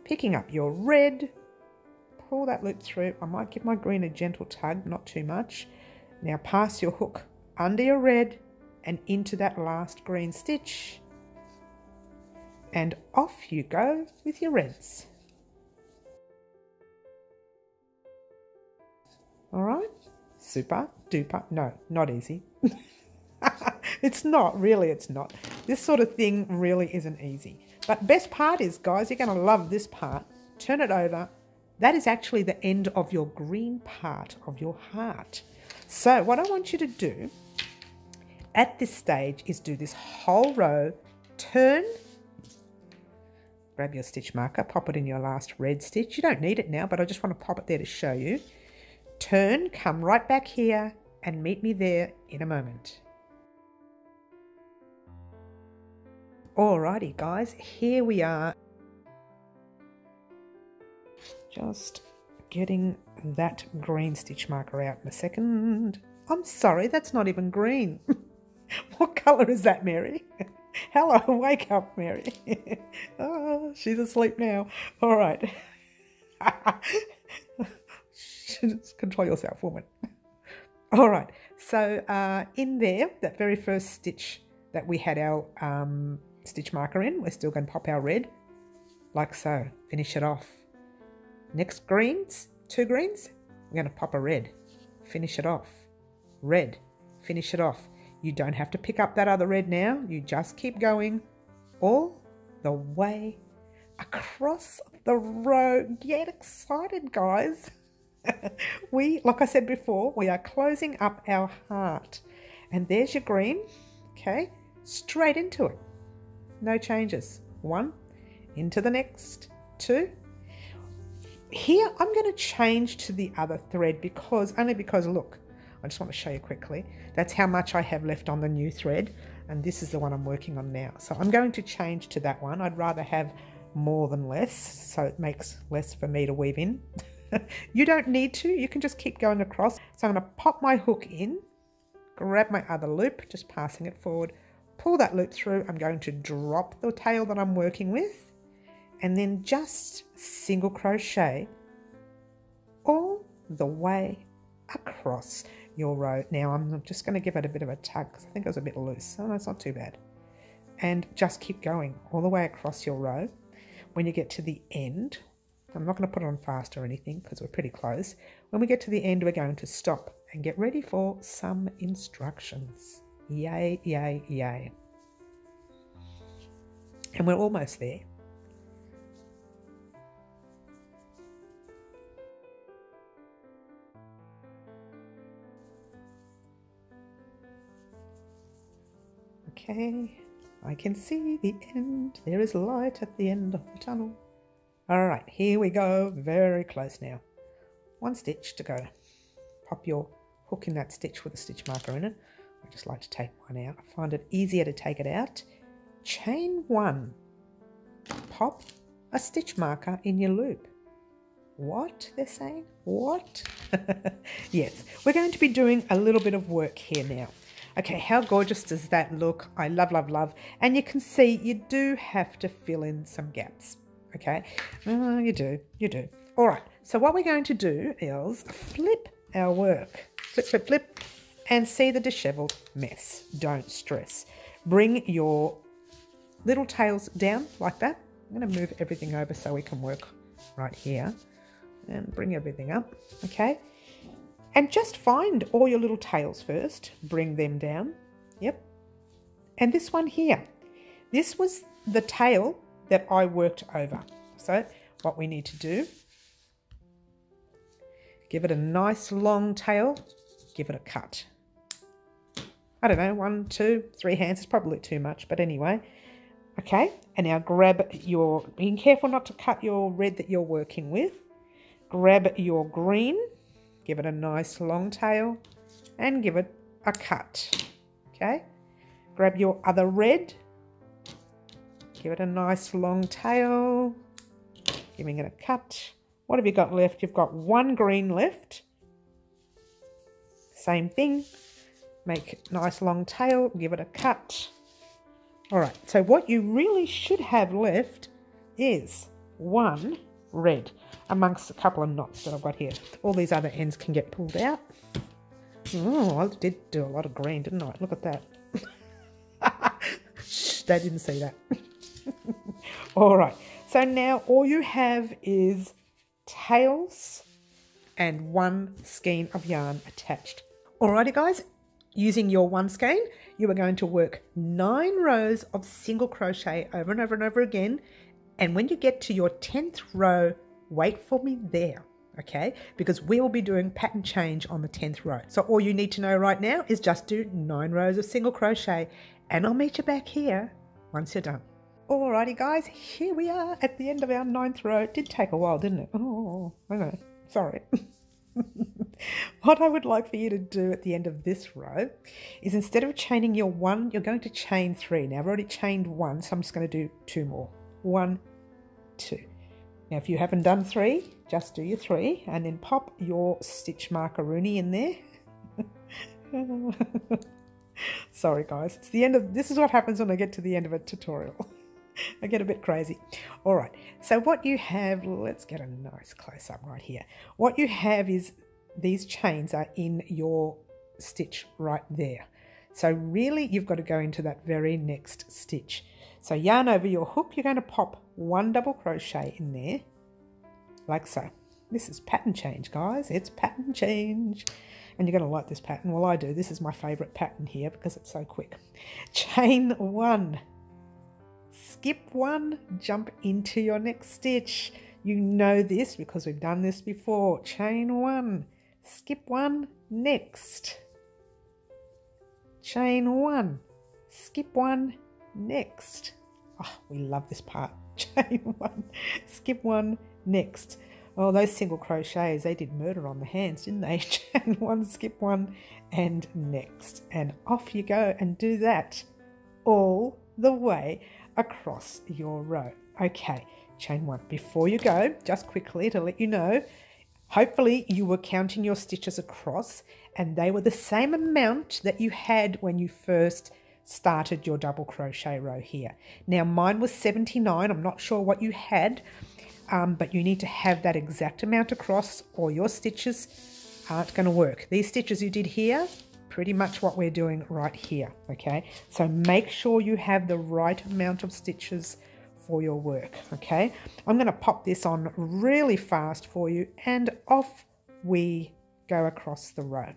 picking up your red, pull that loop through. I might give my green a gentle tug, not too much. Now pass your hook under your red and into that last green stitch, and off you go with your reds. All right, super duper, no, not easy. It's not, really it's not. This sort of thing really isn't easy. But best part is, guys, you're gonna love this part. Turn it over. That is actually the end of your green part of your heart. So what I want you to do at this stage is do this whole row, turn, grab your stitch marker, pop it in your last red stitch. You don't need it now, but I just want to pop it there to show you. Turn, come right back here and meet me there in a moment. Alrighty guys, here we are. Just getting that green stitch marker out in a second. I'm sorry, that's not even green. What colour is that, Mary? Hello, wake up, Mary. Oh, she's asleep now. All right. Just control yourself, woman. All right. So in there, that very first stitch that we had our stitch marker in, we're still going to pop our red, like so. Finish it off. Next greens, 2 greens, we're going to pop a red. Finish it off. Red. Finish it off. You don't have to pick up that other red now. You just keep going all the way across the row. Get excited, guys. Like I said before, we are closing up our heart. And there's your green. Okay, straight into it. No changes. 1, into the next, 2. Here, I'm going to change to the other thread only because, look, I just want to show you quickly. That's how much I have left on the new thread. And this is the one I'm working on now. So I'm going to change to that one. I'd rather have more than less, so it makes less for me to weave in. You don't need to. You can just keep going across. So I'm going to pop my hook in, grab my other loop, just passing it forward, pull that loop through. I'm going to drop the tail that I'm working with, and then just single crochet all the way across your row. Now I'm just going to give it a bit of a tug because I think it was a bit loose. Oh, that's not too bad. And just keep going all the way across your row. When you get to the end, I'm not going to put it on fast or anything because we're pretty close. When we get to the end, we're going to stop and get ready for some instructions. Yay, yay, yay. And we're almost there. Okay, I can see the end. There is light at the end of the tunnel. All right, here we go. Very close now. 1 stitch to go. Pop your hook in that stitch with a stitch marker in it. I just like to take one out. I find it easier to take it out. Chain 1. Pop a stitch marker in your loop. What? They're saying? What? Yes, we're going to be doing a little bit of work here now. Okay, how gorgeous does that look? I love, love, love. And you can see you do have to fill in some gaps. Okay, you do. All right, so what we're going to do is flip our work. Flip, flip, flip, and see the disheveled mess. Don't stress. Bring your little tails down like that. I'm going to move everything over so we can work right here. And bring everything up, okay? And just find all your little tails first. Bring them down. Yep. And this one here. This was the tail that I worked over. So what we need to do, give it a nice long tail, give it a cut. I don't know, 1, 2, 3 hands. It's probably too much, but anyway. Okay, and now grab your, being careful not to cut your red that you're working with. Grab your green. Give it a nice long tail and give it a cut, okay? Grab your other red, give it a nice long tail, giving it a cut. What have you got left? You've got 1 green left. Same thing, make a nice long tail, give it a cut. All right, so what you really should have left is 1 red amongst a couple of knots that I've got here. All these other ends can get pulled out. Oh, I did do a lot of green, didn't I? Look at that. Shh, they didn't see that. All right, so now all you have is tails and 1 skein of yarn attached. Alrighty guys, using your 1 skein, you are going to work 9 rows of single crochet over and over and over again. And when you get to your 10th row, wait for me there. okay? Because we will be doing pattern change on the 10th row. So all you need to know right now is just do 9 rows of single crochet, and I'll meet you back here once you're done. Alrighty guys, here we are at the end of our 9th row. It did take a while, didn't it? Oh, I know, sorry. What I would like for you to do at the end of this row is, instead of chaining your 1, you're going to chain 3. Now I've already chained 1, so I'm just going to do 2 more. 1, 2. Now if you haven't done 3, just do your 3 and then pop your stitch macaroni in there. Sorry guys, it's the end of, this is what happens when I get to the end of a tutorial. I get a bit crazy. All right, so what you have, let's get a nice close up right here. What you have is these chains are in your stitch right there. So really you've got to go into that very next stitch. So yarn over your hook, you're going to pop 1 double crochet in there, like so. This is pattern change, guys. It's pattern change. And you're going to like this pattern. Well, I do. This is my favourite pattern here because it's so quick. Chain 1. Skip 1, jump into your next stitch. You know this because we've done this before. Chain 1, skip 1, next. Chain 1, skip 1, next. Oh, we love this part. Chain 1, skip 1, next. Oh, those single crochets, they did murder on the hands, didn't they? Chain 1, skip 1, and next. And off you go and do that all the way across your row. Okay, chain 1. Before you go, just quickly to let you know, hopefully you were counting your stitches across and they were the same amount that you had when you first started your double crochet row here. Now mine was 79. I'm not sure what you had, but you need to have that exact amount across or your stitches aren't going to work. These stitches you did here, pretty much what we're doing right here, okay? So make sure you have the right amount of stitches for your work, okay? I'm going to pop this on really fast for you and off we go across the row.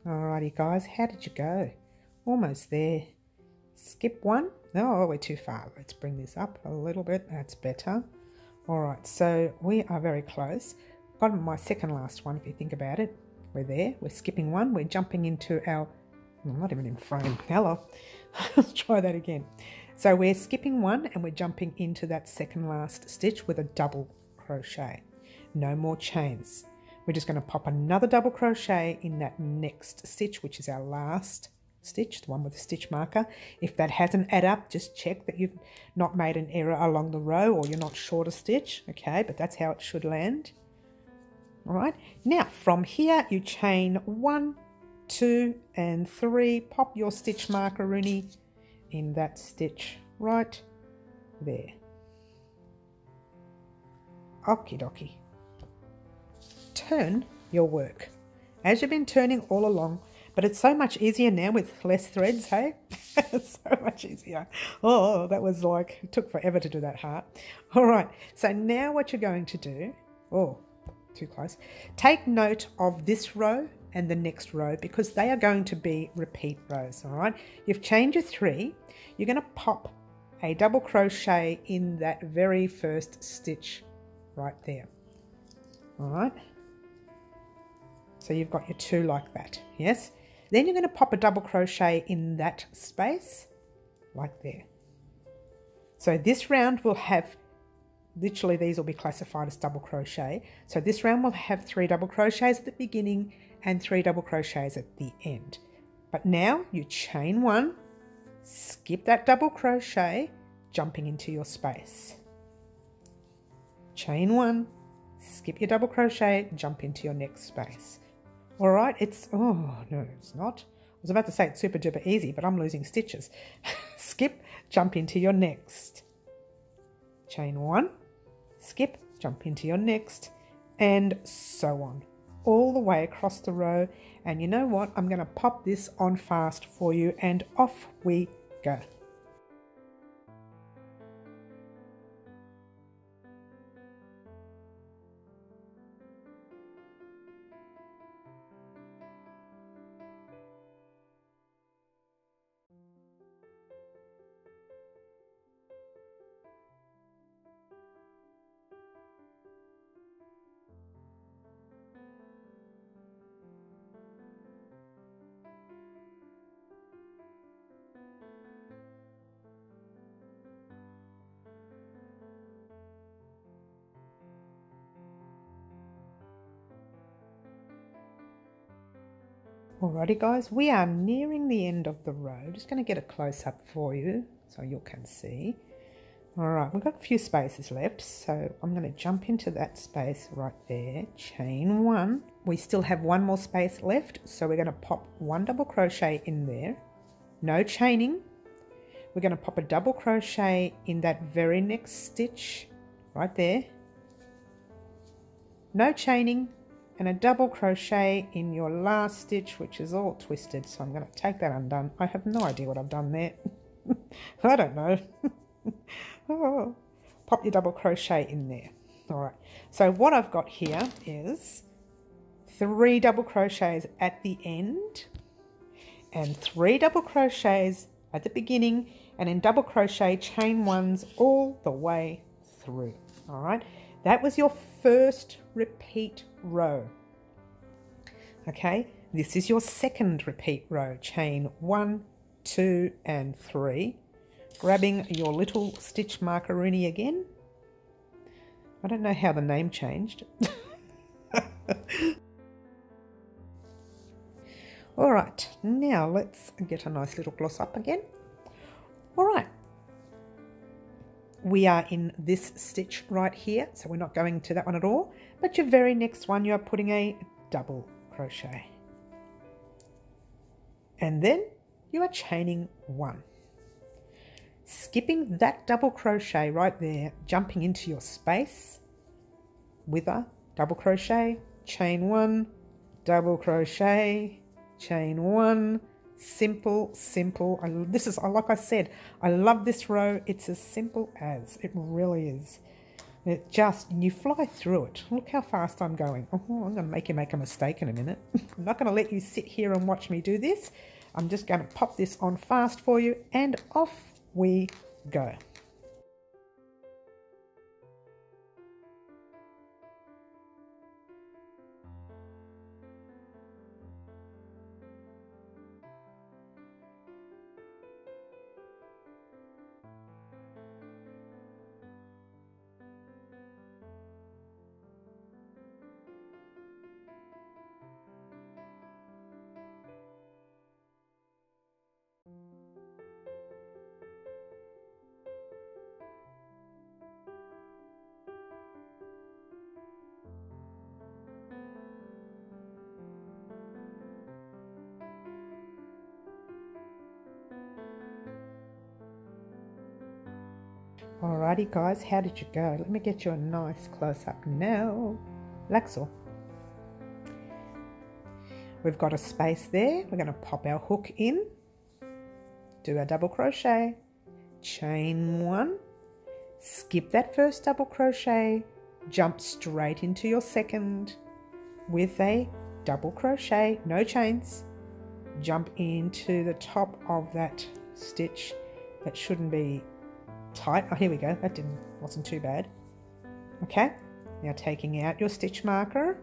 Alrighty guys, how did you go? Almost there. Skip 1. No, we're too far. Let's bring this up a little bit. That's better. Alright, so we are very close. Got my second last one if you think about it. We're there. We're skipping 1. We're jumping into our... I'm not even in frame. Hello. Let's try that again. So we're skipping 1 and we're jumping into that second last stitch with a double crochet. No more chains. We're just going to pop another double crochet in that next stitch, which is our last stitch, the one with the stitch marker. If that hasn't added up, just check that you've not made an error along the row or you're not short a stitch, okay? But that's how it should land. All right, now from here you chain 1, 2 and 3, pop your stitch macaroni in that stitch right there. Okie dokie. Turn your work as you've been turning all along, but it's so much easier now with less threads, hey? It's so much easier. Oh, that was like, it took forever to do that heart. All right, so now what you're going to do, oh, too close, take note of this row and the next row because they are going to be repeat rows, all right? You've chained your 3, you're going to pop a double crochet in that very first stitch right there, all right? So you've got your 2 like that, yes? Then you're going to pop a double crochet in that space, like there. So this round will have, literally these will be classified as double crochet. So this round will have 3 double crochets at the beginning and 3 double crochets at the end. But now you chain 1, skip that double crochet, jumping into your space. Chain 1, skip your double crochet, jump into your next space. All right, oh no, it's not. I was about to say it's super duper easy, but I'm losing stitches. Skip, jump into your next. Chain 1, skip, jump into your next, and so on. All the way across the row. And you know what? I'm going to pop this on fast for you, and off we go. Alrighty guys, we are nearing the end of the row. Just going to get a close-up for you so you can see. Alright, we've got a few spaces left, so I'm going to jump into that space right there, chain 1. We still have one more space left, so we're going to pop 1 double crochet in there. No chaining. We're going to pop a double crochet in that very next stitch right there. No chaining. And a double crochet in your last stitch, which is all twisted, so I'm going to take that undone. I have no idea what I've done there. I don't know. Oh, pop your double crochet in there. All right, so what I've got here is 3 double crochets at the end and 3 double crochets at the beginning, and in double crochet chain 1s all the way through. All right, that was your first repeat row. Okay, this is your second repeat row. Chain 1, 2 and 3, grabbing your little stitch markeroonie again. I don't know how the name changed. All right, now let's get a nice little gloss up again. All right, we are in this stitch right here, so we're not going to that one at all, but your very next one you are putting a double crochet, and then you are chaining 1, skipping that double crochet right there, jumping into your space with a double crochet, chain 1, double crochet, chain 1. Simple. This is, like I said, I love this row. It's as simple as it really is. It just, you fly through it. Look how fast I'm going. Oh, I'm going to make you make a mistake in a minute. I'm not going to let you sit here and watch me do this. I'm just going to pop this on fast for you, and off we go. Alrighty guys, how did you go? Let me get you a nice close-up now. Laxel. We've got a space there. We're going to pop our hook in, do our double crochet, chain 1, skip that first double crochet, jump straight into your second with a double crochet, no chains, jump into the top of that stitch. That shouldn't be tight. Oh, here we go. That wasn't too bad. Okay, now taking out your stitch marker,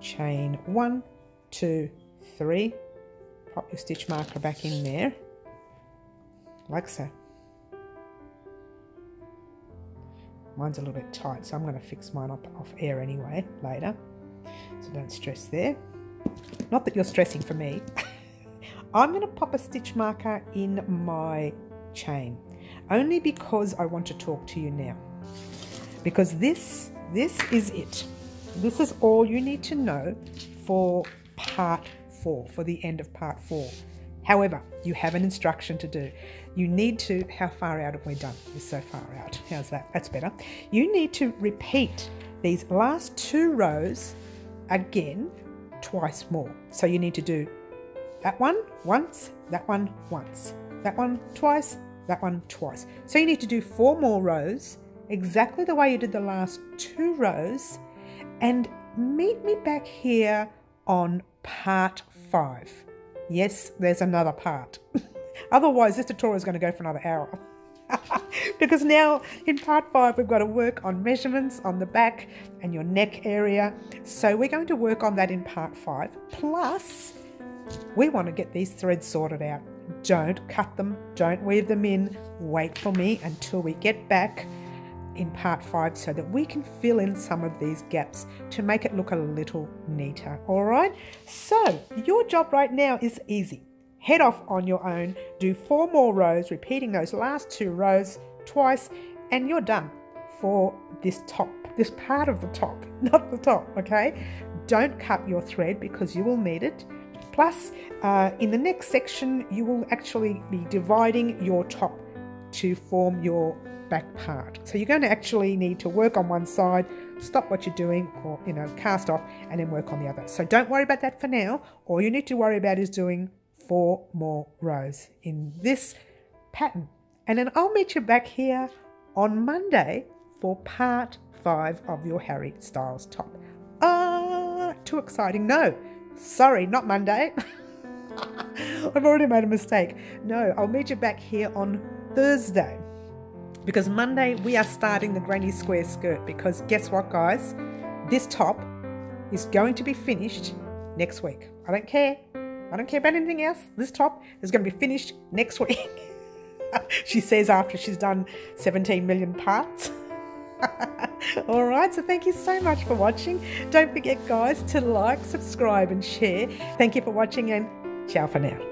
chain 1, 2, 3, pop your stitch marker back in there like so. Mine's a little bit tight, so I'm going to fix mine up off air anyway later. So don't stress there. Not that you're stressing for me. I'm going to pop a stitch marker in my chain, only because I want to talk to you now. Because this is it. This is all you need to know for part 4, for the end of part 4. However, you have an instruction to do. You need to, how far out have we done? We're so far out. How's that? That's better. You need to repeat these last 2 rows again twice more. So you need to do that one once, that one once, that one twice, that one twice. So you need to do 4 more rows exactly the way you did the last 2 rows, and meet me back here on part 5. Yes, there's another part. Otherwise, this tutorial is going to go for another hour. Because now in part 5, we've got to work on measurements on the back and your neck area. So we're going to work on that in part 5. Plus, we want to get these threads sorted out. Don't cut them. Don't weave them in. Wait for me until we get back in part 5 so that we can fill in some of these gaps to make it look a little neater. All right, so your job right now is easy. Head off on your own, do 4 more rows, repeating those last 2 rows twice, and you're done for this top, this part of the top, not the top. Okay, don't cut your thread because you will need it. Plus, in the next section you will actually be dividing your top to form your back part. So you're going to actually need to work on one side, stop what you're doing, or cast off, and then work on the other. So don't worry about that for now. All you need to worry about is doing 4 more rows in this pattern, and then I'll meet you back here on Monday for part 5 of your Harry Styles top. Too exciting. No, sorry, not Monday. I've already made a mistake. No, I'll meet you back here on Thursday, because Monday we are starting the granny square skirt, because guess what, guys? This top is going to be finished next week. I don't care about anything else. This top is going to be finished next week. She says after she's done 17 million parts. All right, so thank you so much for watching. Don't forget, guys, to like, subscribe and share. Thank you for watching, and ciao for now.